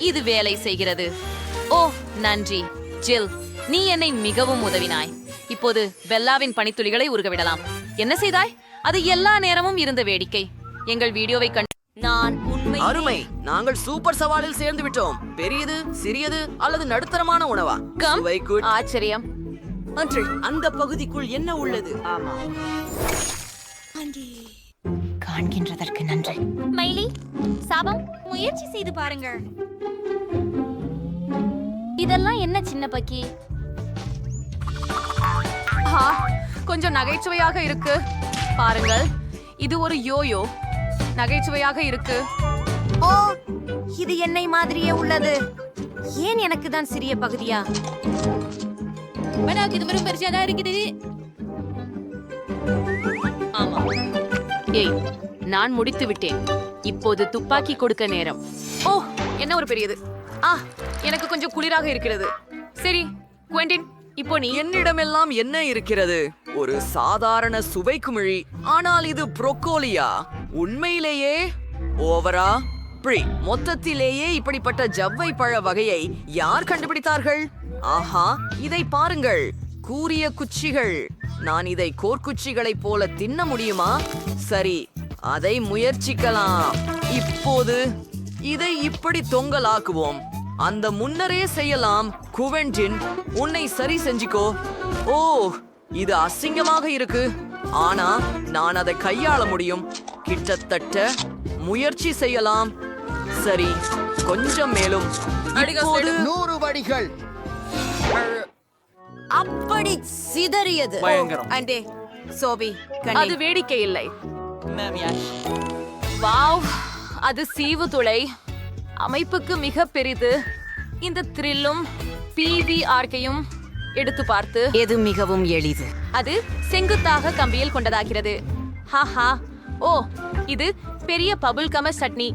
இது வேலை செய்கிறது. ஓ, நன்றி ஜில், நீ என்னை மிகவும் உதவினாய். இப்போது பெல்லாவின் பனித்துளிகளை உருகவிடலாம். என்ன செய்தாய்? அது எல்லா நேரமும் இருந்த வேடிக்கை. எங்கள் வீடியோவை கண்டு நான் உண்மை. அருமை, நாங்கள் சூப்பர் சவாலில் சேர்ந்து விட்டோம். பெரியது, சிறியது அல்லது நடுத்தரமான உணவா? ஆச்சரியம். அந்த பகுதிக்குள் என்ன உள்ளது? ஆமா, காண்கின்றதற்கு நன்றி. மைலி, சாபம், முயற்சி செய்து பாருங்கள். இதெல்லாம் என்ன சின்ன பக்கி? கொஞ்சம் நகைச்சுவையாக இருக்கு. பாருங்கள், இது ஒரு யோயோ. நகைச்சுவையாக இருக்கு. ஓ, இது என்னை மாதிரியே உள்ளது. ஏன் எனக்கு தான் சிறிய பகுதியா? இது வெறும் பெருசாக இருக்குது. ஆமா. ஏய், நான் முடித்து விட்டேன். இப்போது துப்பாக்கி கொடுக்க நேரம். ஓ, என்ன ஒரு பெரியது. எனக்கு கொஞ்சம் குளிராக இருக்கிறது. சரி, குவென்டின், இப்போ நீ. என்னிடமெல்லாம் என்ன இருக்கிறது? ஒரு சாதாரண சுவை குமிழி. ஆனால் இது புரோக்கோலியா? உண்மையிலேயே ஓவரா? மொத்தத்திலேயே இப்படிப்பட்ட ஜவ்வை பழ வகையை யார் கண்டுபிடித்தார்கள்? ஆஹா, இதை பாருங்கள். கூரிய குச்சிகள். நான் இதை கோர்க்குச்சிகளைப் போல தின்ன முடியுமா? சரி, அதை முயற்சிக்கலாம். இப்போது இதை இப்படி தொங்கலாக்குவோம். அந்த முன்னரே செய்யலாம். குவென்டின், உன்னை சரி செஞ்சுக்கோ. ஓ, இது அசிங்கமாக இருக்கு. ஆனா நான் அதை கையாள முடியும். கிட்டத்தட்ட முயற்சி செய்யலாம். சரி, கொஞ்சம் மேலும். இப்போது 100 வடிகள். அப்படி சிதறியது. அண்டே சோபி, அது வேடிக்கை இல்லை. வாவ், அது சீவு துளை. அமைப்புக்கு மிக பெரிது. இந்த த்ரில்லும் PVRக்கையும் எடுத்து பார்த்து எது மிகவும் எளிது? அது செங்குத்தாக கம்பியில் கொண்டதாகிறது. ஹாஹா. ஓ, இது பெரிய பபுள் கம சட்னி.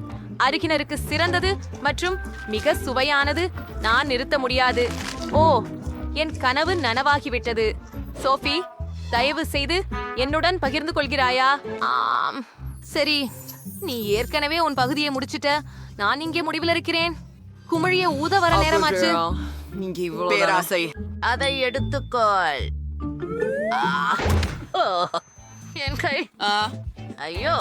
அருகினருக்கு சிறந்தது மற்றும் மிக சுவையானது. நான் நிறுத்த முடியாது. ஓ, என் கனவு நனவாகிவிட்டது. சோஃபி, தயவு செய்து என்னுடன் பகிர்ந்து கொள்கிறாயா? ஆம், சரி, நீ ஏற்கனவே உன் பகுதியை முடிச்சிட்ட. நான் இங்கே முடிவில் இருக்கிறேன். குமிழிய ஊத வர நேரமாச்சு. பேராசை. அதை எடுத்துக்கொள். என் கை. ஐயோ,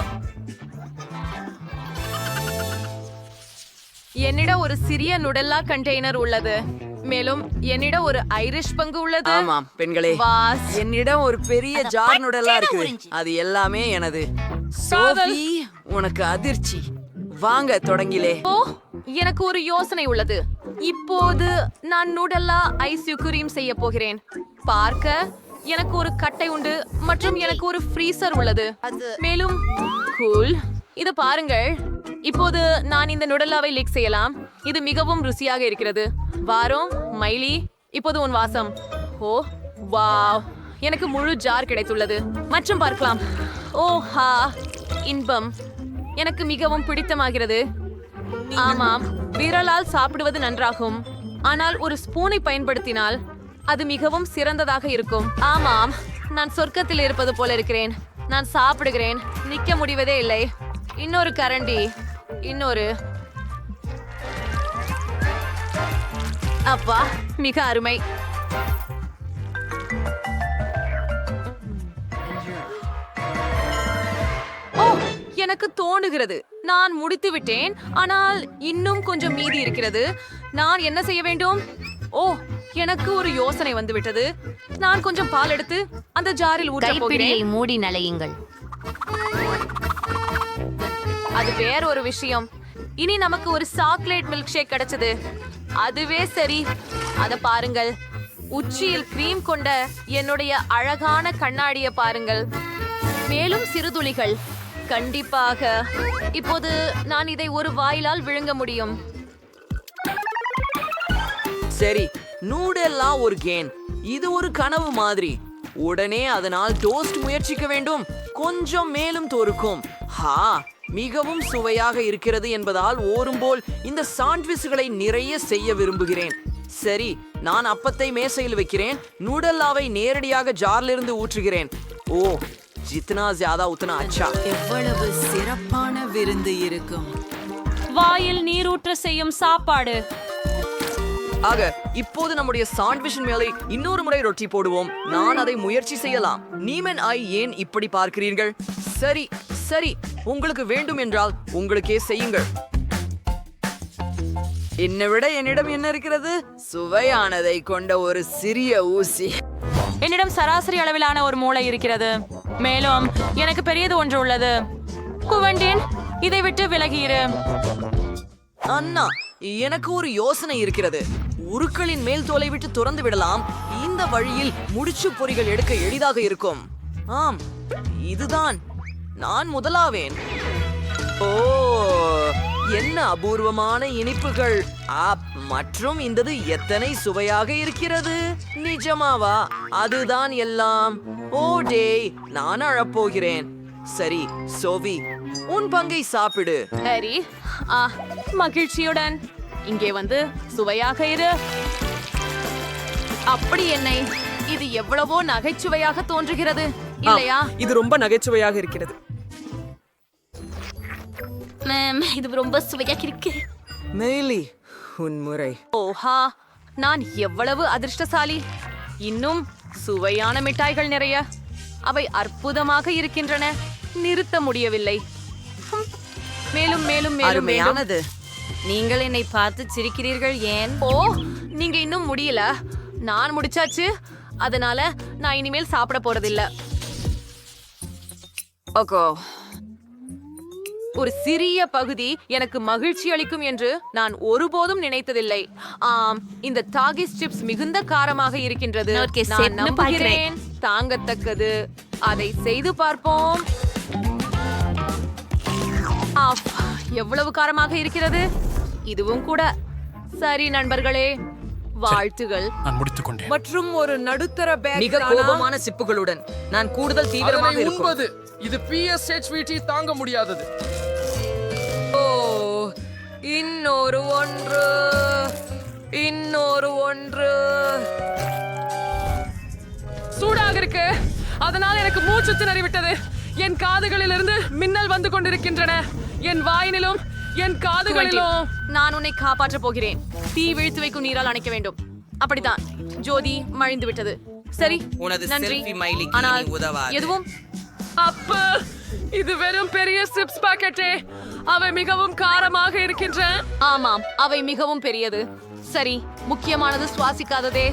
என்னிடம் ஒரு சிறிய நுடல்லா கண்டெய்னர் உள்ளது. மேலும் என்னிடம் ஒரு ஐரிஷ் பங்கு உள்ளது. ஆமாம் பெண்களே, வாஸ். என்னிடம் ஒரு பெரிய ஜார் நுடலா இருக்கு. அது எல்லாமே எனது. சோஃபி, உனக்கு அதிர்ச்சி. வாங்க தொடங்கிலே. ஓ, எனக்கு ஒரு யோசனை உள்ளது. இப்போது நான் நூடல்லா ஐஸ் கிரீம் செய்ய போகிறேன். பார்க்க எனக்கு ஒரு கட்டை உண்டு மற்றும் எனக்கு ஒரு ஃப்ரீசர் உள்ளது. மேலும் கூல், இது பாருங்கள். இப்போது நான் இந்த நுடல்லாவை லீக் செய்யலாம். இது மிகவும் ருசியாக இருக்கிறது. வாரோம் மைலி, இப்போது உன் வாசம். ஓ வாவ், எனக்கு முழு ஜார் கிடைத்துள்ளது. மற்றும் பார்க்கலாம். ஓஹா, இன்பம். எனக்கு மிகவும் பிடித்தமாகிறது. ஆமாம், விரலால் சாப்பிடுவது நன்றாகும். ஆனால் ஒரு ஸ்பூனை பயன்படுத்தினால் அது மிகவும் சிறந்ததாக இருக்கும். ஆமாம், நான் சொர்க்கத்தில் இருப்பது போல இருக்கிறேன். நான் சாப்பிடுகிறேன், நிக்க முடிவதே இல்லை. இன்னொரு கரண்டி, இன்னொரு. அப்பா, மிக அருமை. ஓ, எனக்கு தோணுகிறது நான் முடித்து விட்டேன். ஆனால் இன்னும் கொஞ்சம் மீதி இருக்கிறது. நான் என்ன செய்ய வேண்டும்? ஓ, எனக்கு ஒரு யோசனை வந்து விட்டது. நான் கொஞ்சம் பால் எடுத்து அந்த ஜாரில் ஊற்ற போகிறேன். மூடி நலையுங்கள். அது வேற ஒரு விஷயம். இனி நமக்கு ஒரு சாக்லேட் மில்க் ஷேக் கிடைச்சது. அதுவே சரி. அத பாருங்கள். உச்சியில் கிரீம் கொண்ட என்னுடைய அழகான கண்ணாடியை பாருங்கள். மேலும் சிறுதுளிகள். கண்டிப்பாக. இப்போது நான் இதை ஒரு வாயிலால் விழுங்க முடியும். சரி, நூடெல்லா ஒரு கேன். இது ஒரு கனவு மாதிரி. உடனே அதனால் டோஸ்ட் முயற்சிக்க வேண்டும். கொஞ்சம் மேலும் தோறுக்கும். ஹா, மிகவும் சுவையாக இருக்கிறது என்பதால் ஓரும்போல் இந்த சாண்ட்விச்களை நிறைய செய்ய விரும்புகிறேன். சரி, நான் அப்பத்தை மேசையில் வைக்கிறேன். நூடல்லாவை நேரடியாக ஜார்லிருந்து ஊற்றுகிறேன். ஓ, ஜித்னா ஜியாதா உத்னா அச்சா. எவ்வளவு சிறப்பான விருந்து இருக்கும். வாயில் நீரூற்ற செய்யும் சாப்பாடு. ஆக, இப்போது நம்முடைய சாண்ட்விச்சின் மேலே இன்னொரு முறை ரொட்டி போடுவோம். நான் அதை முயற்சி செய்யலாம். நீமன் ஐ ஏன் இப்படி பார்க்கிறீர்கள்? சரி சரி, உங்களுக்கு வேண்டும் என்றால் உங்களுக்கே செய்யுங்கள். என்னை விட என்னிடம் என்ன இருக்கிறது? சுவையானதை கொண்ட ஒரு சிறிய ஊசி. என்னிடம் சராசரி அளவிலான ஒரு மூளை இருக்கிறது. மேலும் எனக்கு பெரியது ஒன்று உள்ளது. குவண்டின், இதை விட்டு விலகியிரு. அண்ணா, எனக்கு ஒரு யோசனை இருக்கிறது. உருக்களின் மேல் தோலை விட்டு துறந்து விடலாம். இந்த வழியில் முடிச்சு பொறிகள் எடுக்க எளிதாக இருக்கும். ஆம், இதுதான். நான் முதலாவேன். ஓ, என்ன அபூர்வமான இனிப்புகள். மற்றும் இந்தது எத்தனை சுவையாக இருக்கிறது. நிஜமாவா? அதுதான் எல்லாம். ஓ டேய், நான் அழப்போகிறேன். சரி சோவி, உன் பங்கை சாப்பிடு. சரி, மகிழ்ச்சியுடன். இங்கே வந்து சுவையாக இரு. அப்படி என்னை இது எவ்வளவோ நகைச்சுவையாக தோன்றுகிறது இல்லையா? இது ரொம்ப நகைச்சுவையாக இருக்கிறது. இது ரொம்ப சுவையாக இருக்கு. மெய்லி, உன் முறை. ஓஹா, நான் எவ்வளவு அதிர்ஷ்டசாலி. இன்னும் சுவையான மிட்டாய்கள் நிறைய. அவை அற்புதமாக இருக்கின்றன. நிறுத்த முடியவில்லை. மேலும் மேலும் மேலும் அருமையானது. நீங்கள் என்னை பார்த்து சிரிக்கிறீர்கள் ஏன்? ஓ, நீங்க இன்னும் முடியல. நான் முடிச்சாச்சு. அதனால நான் இனிமேல் சாப்பிட போறதில்ல. ஓகோ, ஒரு சிறிய பகுதி எனக்கு மகிழ்ச்சி அளிக்கும் என்று நான் ஒருபோதும் நினைத்ததில்லை. இந்த டாகிஸ் சிப்ஸ் மிகுந்த காரமாக இருக்கின்றது. நான் நம்புகிறேன் தாங்கத்தக்கது. அதை செய்து பார்ப்போம். எவ்வளவு காரமாக இருக்கிறது. இதுவும் கூட. சரி நண்பர்களே, வாழ்த்துகள். நான் முடித்துக் கொண்டேன். மற்றும் ஒரு நடுத்தர பேக். மிக கோபமான சிப்புகளுடன் நான் கூடுதல் தீவிரமாக இருக்கும். இது PSHVT தாங்க முடியாதது. ஓ, இன்னொரு ஒன்று, இன்னொரு ஒன்று. சூடாக இருக்கு. அதனால் எனக்கு மூச்சு திணறிவிட்டது. என் காதுகளிலிருந்து மின்னல் வந்து கொண்டிருக்கின்றன. என் வாயினிலும் என் காதுகளிலும். நான் உன்னை காப்பாற்ற போகிறேன். தீ வீழ்த்து வைக்கும் நீரால் அணைக்க வேண்டும். அப்படித்தான். ஜோதி மழிந்து விட்டது. சரி, நன்றி. ஆனால் எதுவும் அப்ப இது வெறும் பெரிய சிப்ஸ் பாக்கெட்டே. அவை மிகவும் காரமாக இருக்கின்றன. ஆமாம், அவை மிகவும் பெரியது. சரி, முக்கியமானது சுவாசிக்காததே.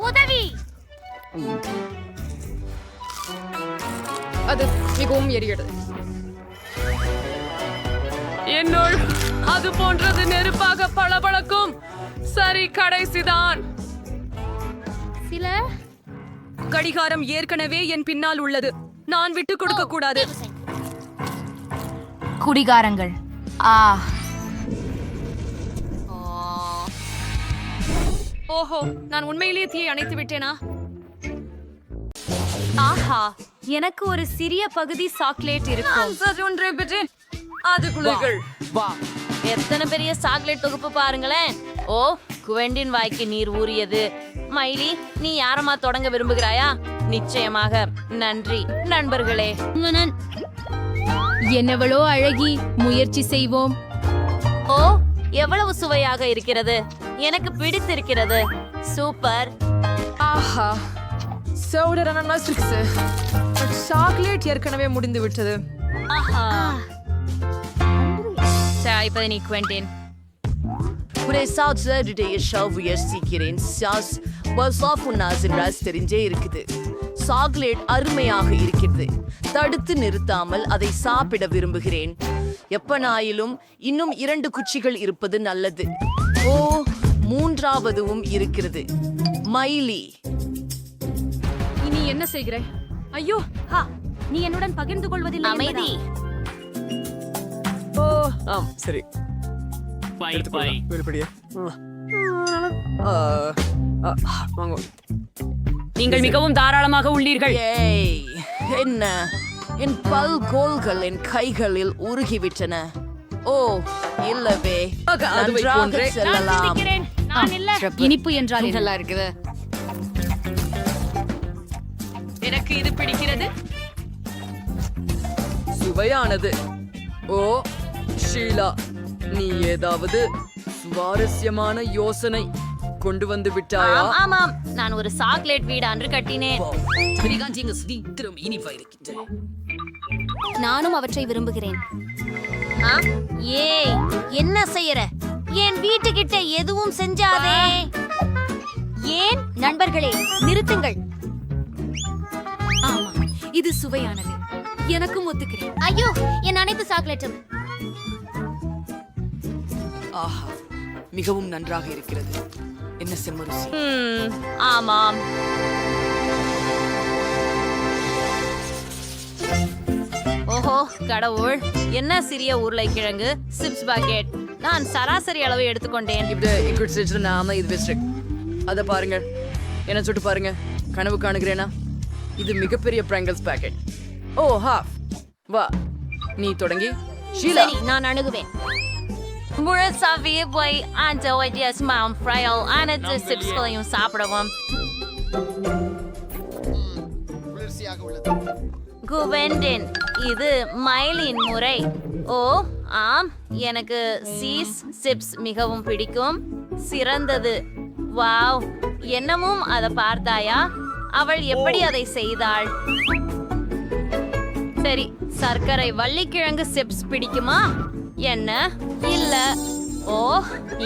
உதவி. அது மிகவும் எரிகிறது. என்னுள் அது போன்றது நெருப்பாக பளபளக்கும். சரி, கடைசிதான். சில கடிகாரம் ஏற்கனவே என் பின்னால் உள்ளது. நான் விட்டு கொடுக்க கூடாது. குடிகாரங்கள். ஓஹோ, நான் உண்மையிலேயே தீயை அணைத்து விட்டேனா? ஆஹா, எனக்கு ஒரு சிறிய பகுதி சாக்லேட் இருக்கும். அது குளிர்கள். வா எத்தனை பெரிய சாக்லேட் தொகுப்பு பாருங்களேன். ஓ, குவெண்டின் வாய்க்கு நீர் ஊறியது. மைலி, நீ யாரமா தொடங்க விரும்புகிறாயா? நிச்சயமாக. நன்றி நண்பர்களே. என்னவளோ அழகி, முயற்சி செய்வோம். ஓ, எவ்வளவு சுவையாக இருக்கிறது. எனக்கு பிடித்திருக்கிறது. சூப்பர். ஆஹா, சாக்லேட் ஏற்கனவே முடிந்து விட்டது. ஆஹா. இப்ப நீ குவெண்டின். தெரிஞ்சே இருக்குது. சாக்லேட் அருமையாக இருக்கிறது. தடுத்து நிறுத்தாமல் அதை சாப்பிட விரும்புகிறேன். எப்பனாயிலும் இன்னும் 2 குச்சிகள் இருப்பது நல்லது. ஓ, 3ஆவதும் இருக்கிறது. மைலி, நீ என்ன செய்கிற? ஐயோ, நீ என்னுடன் பகிர்ந்து கொள்வதில்லை. அமைதி. சரி. நீங்கள் மிகவும் தாராளமாக உள்ளீர்கள். ஏய், என்ன? என் பல்கோல்கள் என் கைகளில் உருகிவிட்டன. ஓ, இல்லவே. நன்றாக செல்லலாம். இனிப்பு என்றால் நல்லா இருக்குது. எனக்கு இது பிடிக்கிறது. சுவையானது. ஓ ஷீலா, நீ ஏதாவது சுவாரஸ்யமான யோசனை கொண்டு வந்து விட்டாயா? ஆமாம், நான் ஒரு சாக்லேட் வீடு அன்று கட்டினேன். நானும் அவற்றை விரும்புகிறேன். ஏய், என்ன செய்யற? என் வீட்டுக்கிட்ட எதுவும் செஞ்சாதே. ஏன்? நண்பர்களே, நிறுத்துங்கள். ஆமா, இது சுவையானது. எனக்கும் ஒத்துக்கிறேன். ஐயோ, என் அனைத்து சாக்லேட்டும். ஆஹா, மிகவும் நன்றாக இருக்கிறது. என்ன செம்மருசி. ஆமாம். ஓஹோ கடவுள், என்ன சிறிய உருளைக்கிழங்கு சிப்ஸ் பாக்கெட். நான் சராசரி அளவு எடுத்துக்கொண்டேன். அத பாருங்க, என்ன சுட்டு பாருங்க. கனவு காணுகிறேனா? இது மிகப்பெரிய பிராங்கல்ஸ் பாக்கெட். ஓ, ஹாஃப். வா, நீ தொடங்கி. ஷீலா, சரி, நான் அணுகுவேன். முழுசாவே போய் அந்த ஒய்டியஸ் மாம் ஃப்ரையல் அனைத்து சிப்ஸ்களையும் சாப்பிடவும். குவெண்டின், இது மைலின் முறை. ஓ ஆம், எனக்கு சீஸ் சிப்ஸ் மிகவும் பிடிக்கும். சிறந்தது. வாவ், என்னமும் அதை பார்த்தாயா? அவள் எப்படி அதை செய்தாள்? சரி, சர்க்கரை வள்ளிக்கிழங்கு சிப்ஸ் பிடிக்குமா? என்ன? இல்ல. ஓ,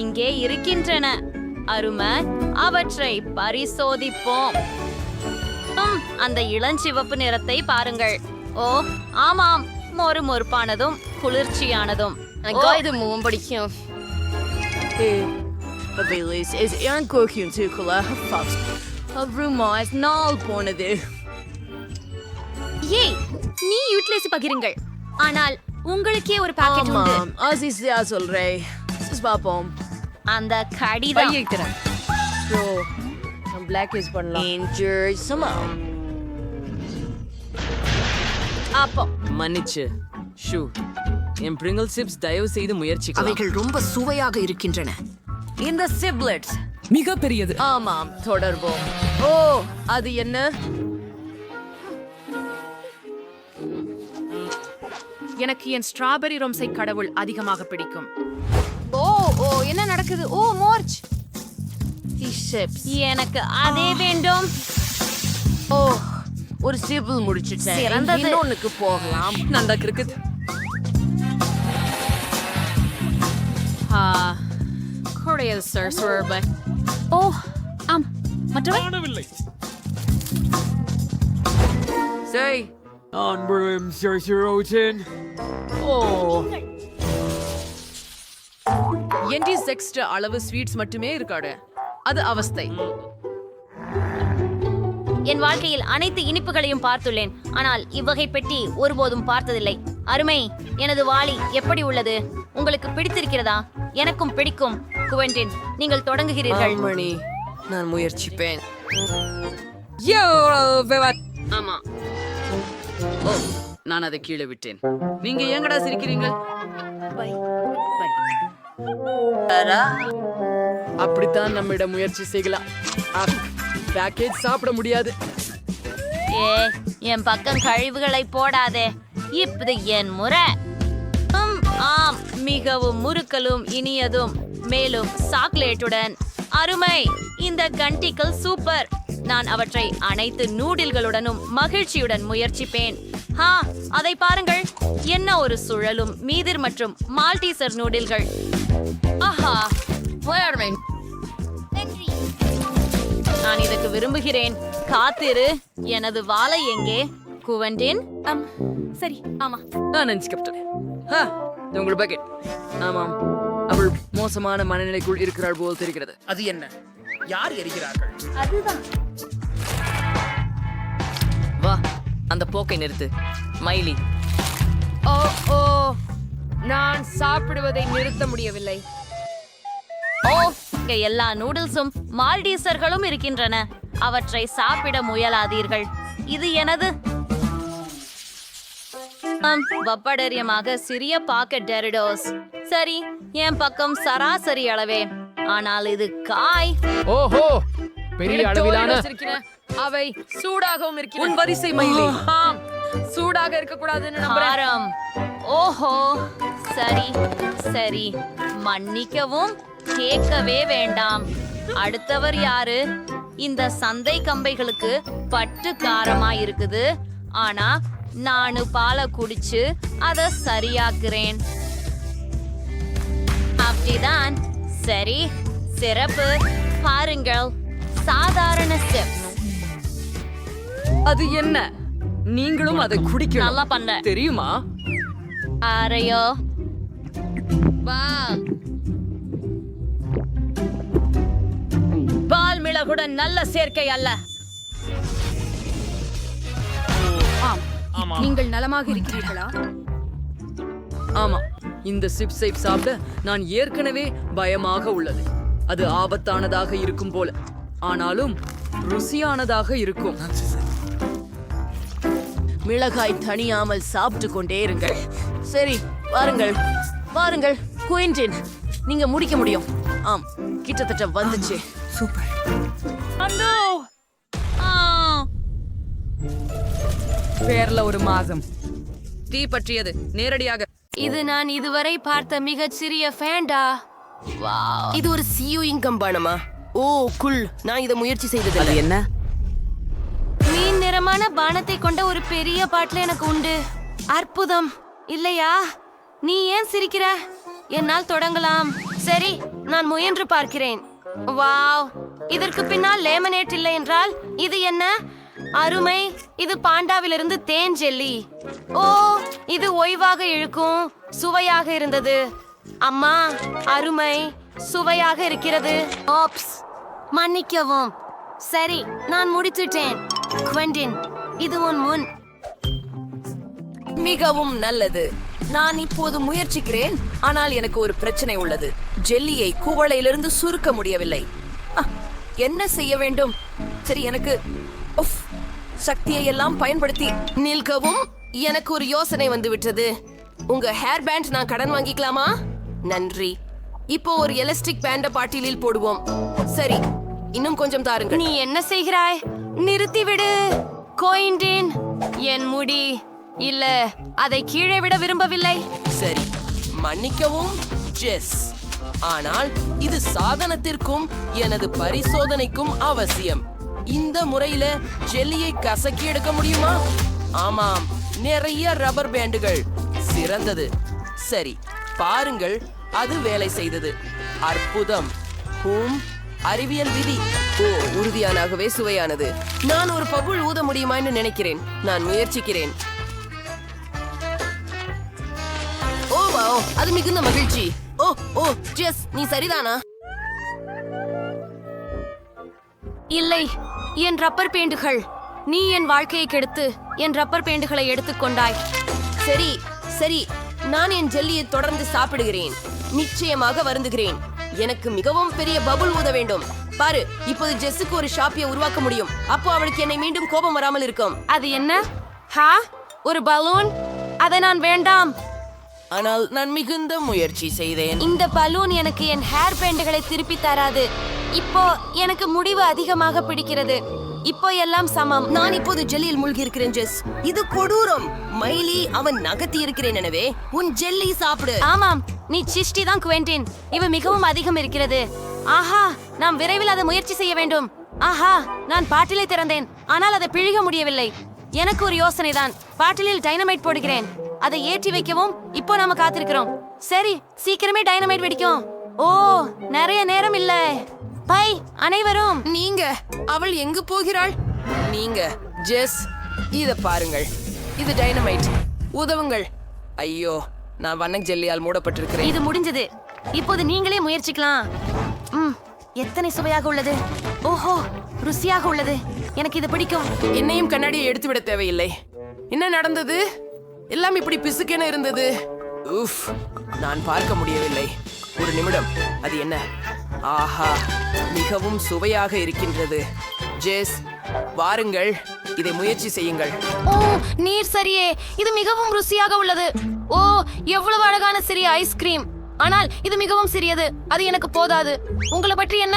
இங்கே இருக்கின்றன. அருமை. அவற்றை பரிசோதிப்போம். அந்த இளஞ்சிவப்பு நிறத்தை பாருங்கள். ஓ ஆமாம், மொறுமொறுப்பானதும் குளிர்ச்சியானதும். இது மிகவும் பிடிக்கும். போனது. ஏய், நீ யூட்டிலைஸ் பகிருங்கள். ஆனால் உங்களுக்கே ஒரு பாக்கெட் உண்டு. சொல்றேன். பாப்போம். அந்த கடிதம். பிளாக் யூஸ் பண்ணலாம். அப்போ மன்னிச்சு ஷூ, என் பிரிங்கிள் சிப்ஸ் தயவு செய்து முயற்சிக்கலாம். அவைகள் ரொம்ப சுவையாக இருக்கின்றன. இந்த சிப்லெட்ஸ் மிக பெரியது. ஆமாம், தொடர்போம். ஓ, அது என்ன? எனக்கு என் ஸ்ட்ராபெரி ரொம்சை கடவுள் அதிகமாக பிடிக்கும். ஓ ஓ, என்ன நடக்குது? ஓ, மோர்ச். எனக்கு அதே வேண்டும். ஓ, ஒரு சிபிள் முடிச்சிட்டேன். சிறந்தது. இன்னொன்னுக்கு போகலாம். நல்லா இருக்குது. குறையது சார் சுரபை ஓ ஆம் மற்றவை சரி என்டிஸ் எக்ஸ்ட்ரா அளவு ஸ்வீட்ஸ் மட்டுமே இருக்காடு அது அவஸ்தை. என் வாழ்க்கையில் அனைத்து இனிப்புகளையும் பார்த்துள்ளேன், ஆனால் இவ்வகை பெட்டி ஒருபோதும் பார்த்ததில்லை. அருமை. எனது வாளி எப்படி உள்ளது? உங்களுக்கு பிடித்திருக்கிறதா? எனக்கும் பிடிக்கும். குவென்டின், நீங்கள் தொடங்குகிறீர்கள். மணி, நான் முயற்சிப்பேன். ஆமா. ஓ, நான் அதை கீழே விட்டேன். நீங்க எங்கடா சிரிக்கிறீங்க? அப்படித்தான் நம்மிடம் முயற்சி செய்யலாம். பேக்கேஜ் சாப்பிட முடியாது. என் பக்கம் கழிவுகளை போடாதே. இப்படி என் முறை. ஆம், மிகவும் முறுக்கலும் இனியதும், மேலும் சாக்லேட்டுடன். அருமை. இந்த கண்டிகள் சூப்பர். நான் அவற்றை அனைத்து நூடில்களுடனும் மகிழ்ச்சியுடன் முயற்சிப்பேன். அதை பாருங்கள், என்ன ஒரு சுழலும் மீதிர் மற்றும் மால்டீசர் நூடில்கள். ஆஹா, நான் இதற்கு விரும்புகிறேன். காத்திரு, எனது வாளை எங்கே? குவென்டின். சரி ஆமா நான் நினைச்சுக்கப்பட்டேன். உங்கள் பக்கெட். ஆமாம், அவள் மோசமான மனநிலைக்குள் இருக்கிறாள் போல் தெரிகிறது. அது என்ன? யார் எரிகிறார்கள்? அதுதான். வா, அந்த போக்கை நிறுத்து மைலி. ஓ நான் சாப்பிடுவதை நிறுத்த முடியவில்லை. எல்லா நூடுல்ஸும் மால்டீசர்களும் இருக்கின்றன. அவற்றை சாப்பிட முயலாதீர்கள். இது எனது. வப்படரியமாக சிறிய பாக்கெட் டெரிடோஸ். சரி, என் பக்கம் சராசரி அளவே. ஆனால் இது காய். ஓஹோ, பெரிய அளவிலான. அவை சூடாகவும் இருக்கிறது. உன் வரிசை மயிலே. சூடாக இருக்க கூடாதுன்னு ஆரம். ஓஹோ, சரி சரி, மன்னிக்கவும், கேட்கவே வேண்டாம். அடுத்தவர் யாரு? இந்த சந்தை கம்பைகளுக்கு பட்டு காரமா இருக்குது, ஆனா நானு பாலை குடிச்சு அத சரியாக்குறேன். அப்படிதான். சரி, சிறப்பு. பாருங்கள், சாதாரண ஸ்டெப்ஸ். அது என்ன? நீங்களும் அதை குடிக்கணும். நல்லா பண்ண தெரியுமா? அரையோ பால் மிளகுடன் நல்ல சேர்க்கை அல்ல. நீங்கள் நலமாக இருக்கிறீர்களா? ஆமா, இந்த சிப்ஸை சாப்பிட நான் ஏற்கனவே பயமாக உள்ளது. அது ஆபத்தானதாக இருக்கும் போல, ஆனாலும் ருசியானதாக இருக்கும். மிளகாய் தணியாமல் சாப்பிட்டு கொண்டே இருங்கள். சரி, வாருங்கள் வாருங்கள் குயின்டின், நீங்க முடிக்க முடியும். ஆம், கிட்டத்தட்ட வந்துச்சு. சூப்பர். பேர்ல ஒரு மாதம் தீ பற்றியது நேரடியாக. இது நான் இதுவரை பார்த்த மிகச் சிறிய ஃபேண்டா. இது ஒரு சியூயிங்கம் பானமா? ஓ குல், நான் இதை முயற்சி செய்தது. அது என்ன? மீன் நிறமான பானத்தை கொண்ட ஒரு பெரிய பாட்டில் எனக்கு உண்டு. அற்புதம் இல்லையா? நீ ஏன் சிரிக்கிற? என்னால் தொடங்கலாம். சரி, நான் முயன்று பார்க்கிறேன். வாவ், இதற்கு பின்னால் லேமனேட் இல்லை என்றால் இது என்ன? அருமை. இது பாண்டாவிலிருந்து தேன் ஜெல்லி. ஓ, இது ஓய்வாக இழுக்கும். சுவையாக இருந்தது. அம்மா, அருமை. சுவையாக இருக்கிறது. ஓப்ஸ், மன்னிக்கவும். சரி, நான் முடித்துட்டேன். குவென்டின், இது உன் முன். மிகவும் நல்லது. நான் இப்போது முயற்சிக்கிறேன், ஆனால் எனக்கு ஒரு பிரச்சனை உள்ளது. ஜெல்லியை குவளையிலிருந்து சுருக்க முடியவில்லை. என்ன செய்ய வேண்டும்? சரி, எனக்கு சக்தியை எல்லாம் பயன்படுத்தி நிற்கவும் எனக்கு ஒரு யோசனை வந்து விட்டது. உங்க ஹேர் பேண்ட் நான் கடன் வாங்கிக்கலாமா? நன்றி. இப்போ ஒரு எலாஸ்டிக் பேண்ட பாட்டிலில் போடுவோம். சரி, இன்னும் கொஞ்சம் தாருங்கள். நீ என்ன செய்கிறாய்? நிறுத்திவிடு குவென்டின். என் முடி. இல்ல, அதை கீழே விட விரும்பவில்லை. சரி, மன்னிக்கவும் ஜெஸ், ஆனால் இது சாதனத்திற்கும் எனது பரிசோதனைக்கும் அவசியம். இந்த முறையில ஜெல்லியை கசக்கி எடுக்க முடியுமா? ஆமாம், நிறைய ரப்பர் பேண்டுகள். சிறந்தது. சரி, பாருங்கள், அது வேலை செய்தது. அற்புதம். அறிவியல் விதி. ஓ, உறுதியானாகவே சுவையானது. நான் ஒரு பபுள் ஊத முடியுமான்னு நினைக்கிறேன். நான் முயற்சிக்கிறேன். ஓ வாவ், அது மிகுந்த மகிழ்ச்சி. ஓ ஓ ஜெஸ், நீ சரிதானா? இல்லை, என் ரப்பர் பேண்டுகள். நீ என் வாழ்க்கையை கெடுத்து என் ரப்பர் பேண்டுகளை எடுத்துக்கொண்டாய். சரி சரி, நான் என் ஜெல்லியை தொடர்ந்து சாப்பிடுகிறேன். நிச்சயமாக வருந்துகிறேன். எனக்கு மிகவும் பெரிய பபுள் ஊத வேண்டும். பாரு, இப்போது ஜெஸ்ஸுக்கு ஒரு ஷாப்பியை உருவாக்க முடியும். அப்போ அவளுக்கு என்னை மீண்டும் கோபம் வராமல் இருக்கும். அது என்ன? ஹா, ஒரு பலூன்? அதை நான் வேண்டாம். ஆனால் நான் மிகுந்த முயற்சி செய்தேன். இந்த பலூன் எனக்கு என் ஹேர் பேண்டுகளை திருப்பி தராது. இப்போ எனக்கு முடிவு அதிகமாக பிடிக்கிறது. இப்போ எல்லாம் சமம். நான் இப்போது ஜெல்லியில் மூழ்கி இருக்கிறேன் ஜெஸ். இது கொடூரம். மைலி, அவன் நகர்த்தி இருக்கிறேன். எனவே உன் ஜெல்லி சாப்பிடு. ஆமாம், நீ சிஷ்டி தான் குவென்டின். இவ மிகவும் அதிகம் இருக்கிறது. ஆஹா, நாம் விரைவில் அதை முயற்சி செய்ய வேண்டும். ஆஹா, நான் பாட்டிலை திறந்தேன், ஆனால் அதை பிழிய முடியவில்லை. எனக்கு ஒரு யோசனை தான். பாட்டிலில் டைனமைட் போடுகிறேன். அதை ஏற்றி வைக்கவும் இப்போ நாம காத்திருக்கிறோம். சரி, சீக்கிரமே டைனமைட் வெடிக்கும். ஓ, நிறைய நேரம் இல்ல. பை அனைவரும். நீங்க, அவள் எங்கு போகிறாள்? நீங்க ஜெஸ், இத பாருங்கள். இது டைனமைட். உதவுங்கள். ஐயோ, நான் வண்ண ஜெல்லியால் மூடப்பட்டிருக்கிறேன். இது முடிஞ்சது. இப்போது நீங்களே முயற்சிக்கலாம். எத்தனை சுவையாக உள்ளது. ஓஹோ, ருசியாக உள்ளது. எனக்கு இது பிடிக்கும். என்னையும் கண்ணாடியை எடுத்து விட தேவையில்லை. என்ன நடந்தது? எல்லாம் இப்படி பிசுக்கென இருந்தது. உஃப், நான் பார்க்க முடியவில்லை. ஒரு நிமிடம். அது என்ன? ஆஹா, மிகவும் சுவையாக இருக்கின்றது. ஜெஸ், வாருங்கள், இதை முயற்சி செய்யுங்கள். ஓ, நீர் சரியே. இது மிகவும் ருசியாக உள்ளது. ஓ, எவ்வளவு அழகான சிறிய ஐஸ்கிரீம். ஆனால் இது மிகவும் சிறியது. அது எனக்கு போதாது. உங்களை பற்றி என்ன?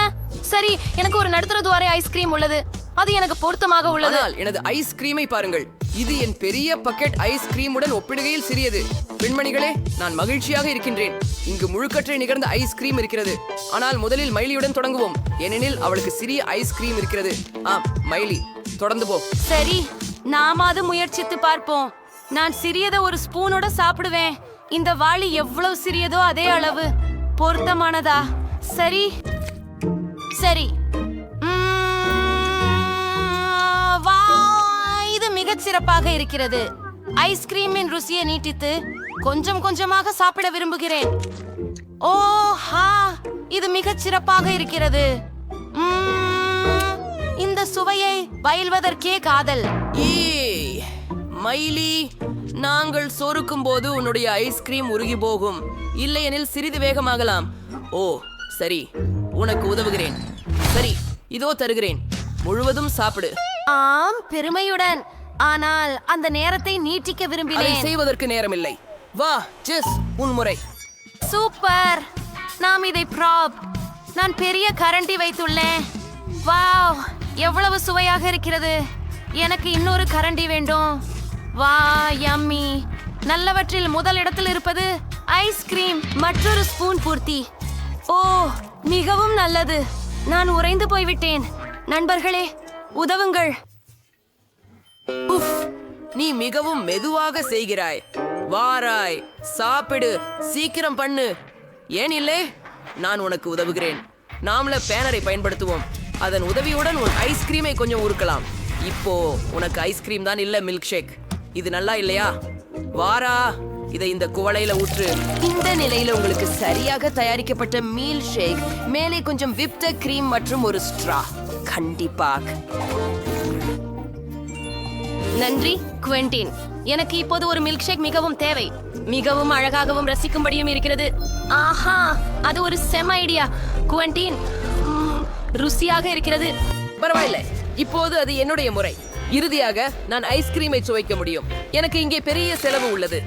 சரி, எனக்கு ஒரு நடுத்தர துவாரை ஐஸ்கிரீம் உள்ளது. அது எனக்கு பொருத்தமாக உள்ளது. ஆனால் எனது ஐஸ்கிரீமை பாருங்கள். இது என் பெரிய பக்கெட் ஐஸ்கிரீமுடன் ஒப்பிடுகையில் சிறியது. பெண்மணிகளே, நான் மகிழ்ச்சியாக இருக்கின்றேன். இங்கு முழுக்கற்றை நிகழ்ந்த ஐஸ்கிரீம் இருக்கிறது. ஆனால் முதலில் மைலியுடன் தொடங்குவோம், ஏனெனில் அவளுக்கு சிறிய ஐஸ்கிரீம் இருக்கிறது. மைலி, தொடர்ந்து போ. சரி, நாம அது முயற்சித்து பார்ப்போம். நான் சிறியதை ஒரு ஸ்பூனோட சாப்பிடுவேன். இந்த வாளி எவ்வளவு சிறியதோ அதே அளவு. பொருத்தமானதா? சரி சரி. இது மிகச் சிறப்பாக இருக்கிறது. ஐஸ்கிரீமின் ருசியை நீட்டித்து கொஞ்சம் கொஞ்சமாக சாப்பிட விரும்புகிறேன். ஓஹா, இது மிகச் சிறப்பாக இருக்கிறது. இந்த சுவையை பயில்வதற்கே காதல். மைலி, நாங்கள் சொருக்கும் போது உன்னுடைய ஐஸ்கிரீம் உருகி போகும். இல்லையெனில் சிறிது வேகமாகலாம். ஓ சரி, உனக்கு உதவுகிறேன். சரி, இதோ தருகிறேன். முழுவதும் சாப்பிடு. ஆம், பெருமையுடன். ஆனால் அந்த நேரத்தை நீட்டிக்க விரும்பினேன். செய்வதற்கு நேரமில்லை. வா ஜெஸ், உன் முறை. சூப்பர். நாம் இதை ப்ராப். நான் பெரிய கரண்டி வைத்துள்ளேன். வாவ், எவ்வளவு சுவையாக இருக்கிறது. எனக்கு இன்னொரு கரண்டி வேண்டும். வா, யம்மி. நல்லவற்றில் முதல் இடத்தில் இருப்பது ஐஸ்கிரீம். மற்றொரு ஸ்பூன் பூர்த்தி. ஓ, மிகவும் நல்லது. நான் உறைந்து போய்விட்டேன். நண்பர்களே, உதவுங்கள். உஃப், நீ மிகவும் மெதுவாக செய்கிறாய். வாராய், சாப்பிடு, சீக்கிரம் பண்ணு. ஏன் இல்லை? நான் உனக்கு உதவுகிறேன். நாமள பேனரை பயன்படுத்துவோம். அதன் உதவியுடன் உன் ஐஸ்கிரீமை கொஞ்சம் உருக்கலாம். இப்போ உனக்கு ஐஸ்கிரீம் தான் இல்ல, மில்க் ஷேக். இது நல்லா இல்லையா? வாரா, இதை இந்த குவளையில ஊற்று. இந்த நிலையில உங்களுக்கு சரியாக தயாரிக்கப்பட்ட மீல் ஷேக், மேலே கொஞ்சம் விப்ட கிரீம் மற்றும் ஒரு ஸ்ட்ரா. கண்டிப்பாக. நன்றி குவென்டின். எனக்கு இப்போது ஒரு மில்க் ஷேக் மிகவும் தேவை. மிகவும் அழகாகவும் ரசிக்கும்படியும் இருக்கிறது. ஆஹா, அது ஒரு செம ஐடியா குவென்டின். ருசியாக இருக்கிறது. பரவாயில்லை, இப்போது அது என்னுடைய முறை. இறுதியாக நான் ஐஸ்கிரீமை சுவைக்க முடியும். எனக்கு இங்கே பெரிய செலவு உள்ளது.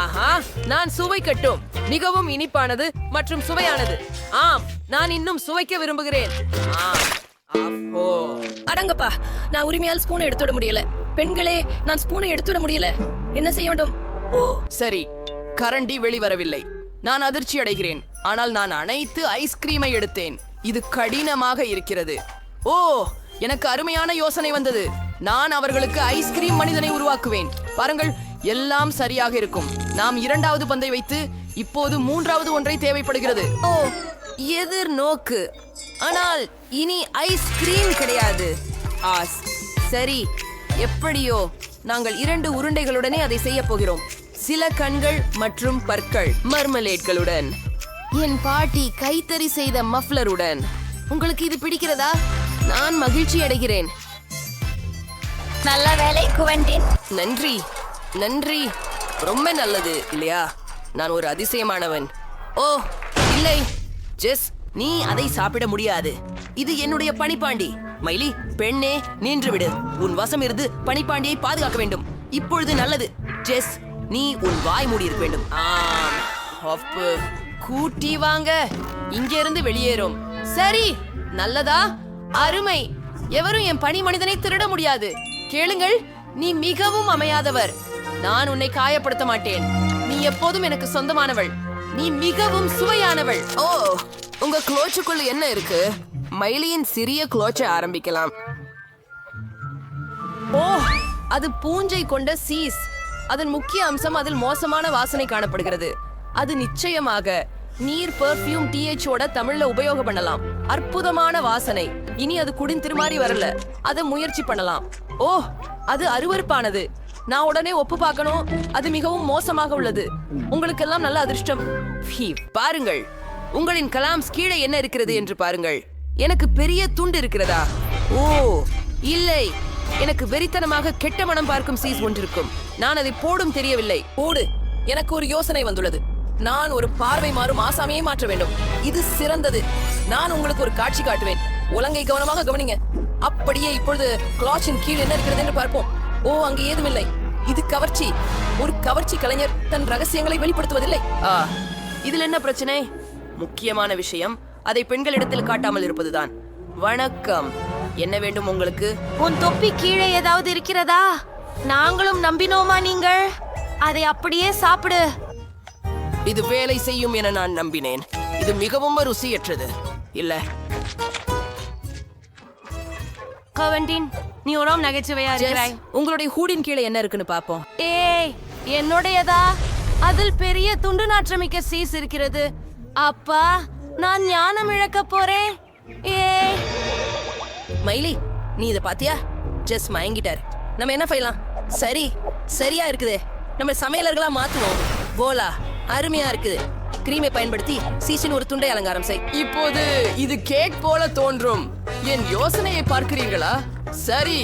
ஆஹா, நான் சுவைக்கட்டும். மிகவும் இனிப்பானது மற்றும் சுவையானது. ஆம், நான் இன்னும் சுவைக்க விரும்புகிறேன். அடங்கப்பா, நான் உரிமையால் ஸ்பூனை எடுத்துட முடியல. பெண்களே, நான் ஸ்பூனை எடுத்துட முடியல. என்ன செய்ய வேண்டும்? ஓ சரி, கரண்டி வெளிவரவில்லை. நான் அதிர்ச்சி அடைகிறேன். ஆனால் நான் அனைத்து ஐஸ்கிரீமை எடுத்தேன். இது கடினமாக இருக்கிறது. ஓ, எனக்கு அருமையான யோசனை வந்தது. நான் அவர்களுக்கு ஐஸ்கிரீம் மனிதனை உருவாக்குவேன். பாருங்கள், எல்லாம் சரியாக இருக்கும். நாம் இரண்டாவது பந்தை வைத்து இப்போது மூன்றாவது ஒன்றை தேவைப்படுகிறது. ஓ, எதிர்நோக்கு. ஆனால் இனி ஐஸ்கிரீம் கிடையாது. ஆஸ், சரி, எப்படியோ நாங்கள் 2 உருண்டைகளுடனே அதை செய்ய போகிறோம். சில கண்கள் மற்றும் பற்கள் மர்மலேட்களுடன். என் பாட்டி கைத்தறி செய்த மஃப்லருடன். உங்களுக்கு இது பிடிக்கிறதா? நான் மகிழ்ச்சி அடைகிறேன். நல்ல வேலை குவென்டின். நன்றி, நன்றி. ரொம்ப நல்லது இல்லையா? நான் ஒரு அதிசயமானவன். ஓ இல்லை ஜெஸ், நீ அதை சாப்பிட முடியாது. இது என்னுடைய பனிப்பாண்டி. மைலி, பெண்ணே, நின்று விடு. உன் வசம் இருந்து பனிப்பாண்டியை பாதுகாக்க வேண்டும். இப்பொழுது நல்லது. ஜெஸ், நீ உன் வாய் மூடி இருக்க வேண்டும். ஆம், ஒப்பு. கூட்டி வாங்க. இங்க இருந்து வெளியேறும். சரி, நல்லதா? அருமை. எவரும் என் பனி மனிதனை திருட முடியாது. கேளுங்கள், நீ மிகவும் அமையாதவர். நான் உன்னை காயப்படுத்த மாட்டேன். நீ எப்போதும் எனக்கு சொந்தமானவள். நீ மிகவும் சுவையானவள். ஓ, உங்க குளோச்சுக்குள்ள என்ன இருக்கு? மைலியின் சிறிய குளோச்சை ஆரம்பிக்கலாம். ஓ, அது பூஞ்சை கொண்ட சீஸ். அதன் முக்கிய அம்சம் அதில் மோசமான வாசனை காணப்படுகிறது. அது நிச்சயமாக நீர் பெர்ஃப்யூம் THஓட தமிழ்ல உபயோகம் பண்ணலாம். அற்புதமான வாசனை. இனி அது திருமாறி வரல. அதை முயற்சி பண்ணலாம். ஓ, அது அருவருப்பானது. நான் உடனே ஒப்பு பார்க்கணும். அது மிகவும் மோசமாக உள்ளது. உங்களுக்கெல்லாம் நல்ல அதிர்ஷ்டம். பாருங்கள், உங்களின் கலாம்ஸ் கீழே என்ன இருக்கிறது என்று பாருங்கள். எனக்கு பெரிய துண்டு இருக்கிறதா? ஓ இல்லை, எனக்கு வெறித்தனமாக கெட்ட மனம் பார்க்கும் சீஸ் ஒன்றிருக்கும். நான் அதை போடும் தெரியவில்லை. போடு. எனக்கு ஒரு யோசனை வந்துள்ளது. நான் ஒரு பார்வை மாறும் ஆசாமியை மாற்ற வேண்டும். இது சிறந்தது. நான் உங்களுக்கு ஒரு காட்சி காட்டுவேன். உலங்கை கவனமாக கவனிங்க. அப்படியே இப்பொழுது கிளாச்சின் கீழ் என்ன இருக்கிறது என்று பார்ப்போம். ஓ, அங்கு ஏதுமில்லை. இது கவர்ச்சி. ஒரு கவர்ச்சி கலைஞர் தன் ரகசியங்களை வெளிப்படுத்துவதில்லை. இதில் என்ன பிரச்சனை? முக்கியமான விஷயம் அதை பெண்களிடத்தில் காட்டாமல் இருப்பதுதான். வணக்கம், என்ன வேண்டும் உங்களுக்கு? உன் தொப்பி கீழே ஏதாவது இருக்கிறதா? நாங்களும் நம்பினோமா? நீங்கள் அதை அப்படியே சாப்பிடு. இது வேலை செய்யும் என நான் நம்பினேன். இது மிகவும் ருசியற்றது. இல்ல கவென்டின், நீ ஒரு நகைச்சுவையா இருக்கிறாய். உங்களுடைய ஹூடின் கீழே என்ன இருக்குன்னு பாப்போம். ஏய், என்னுடையதா? அதில் பெரிய துண்டு நாற்றமிக்க சீஸ் இருக்கிறது. அப்பா, நான் ஞானம் இழக்க போறேன். ஏய் மைலி, நீ இத பாத்தியா? ஜெஸ் மயங்கிட்டார். நம்ம என்ன செய்யலாம்? சரி, சரியா இருக்குது. நம்ம சமையலர்களா மாத்துவோம். போலா, அருமையா இருக்குது. கிரீமை பயன்படுத்தி சீசின் ஒரு துண்டை அலங்காரம் செய். இப்போது இது கேக் போல தோன்றும். என் யோசனையை பார்க்கிறீர்களா? சரி,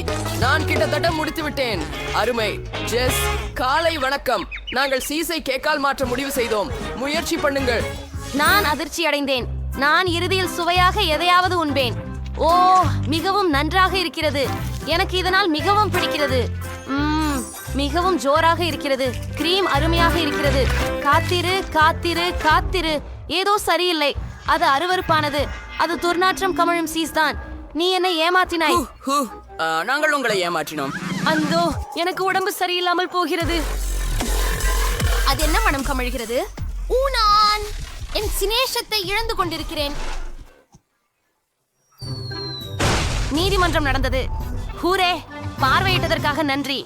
நான் கிட்டத்தட்ட முடித்து விட்டேன். அருமை. ஜெஸ், காலை வணக்கம். நாங்கள் சீஸை கேக்கால் மாற்ற முடிவு செய்தோம். முயற்சி பண்ணுங்கள். நான் அதிர்ச்சி அடைந்தேன். நான் இறுதியில் சுவையாக எதையாவது உண்பேன். ஓ, மிகவும் நன்றாக இருக்கிறது. எனக்கு இதனால் மிகவும் பிடிக்கிறது. மிகவும் ஜோராக இருக்கிறது. கிரீம் அருமையாக இருக்கிறது. காத்திரு காத்திரு காத்திரு. ஏதோ சரியில்லை. அது அருவருப்பானது. அது துர்நாற்றம் கமழும் சீஸ் தான். நீ என்னை ஏமாற்றினாய். நாங்கள் உங்களை ஏமாற்றினோம். அந்தோ, எனக்கு உடம்பு சரியில்லாமல் போகிறது. அது என்ன மனம் கமழ்கிறது? நான் என் சினேஷத்தை இழந்து கொண்டிருக்கிறேன். நீதிமன்றம் நடந்தது. ஹூரே, பார்வையிட்டதற்காக நன்றி.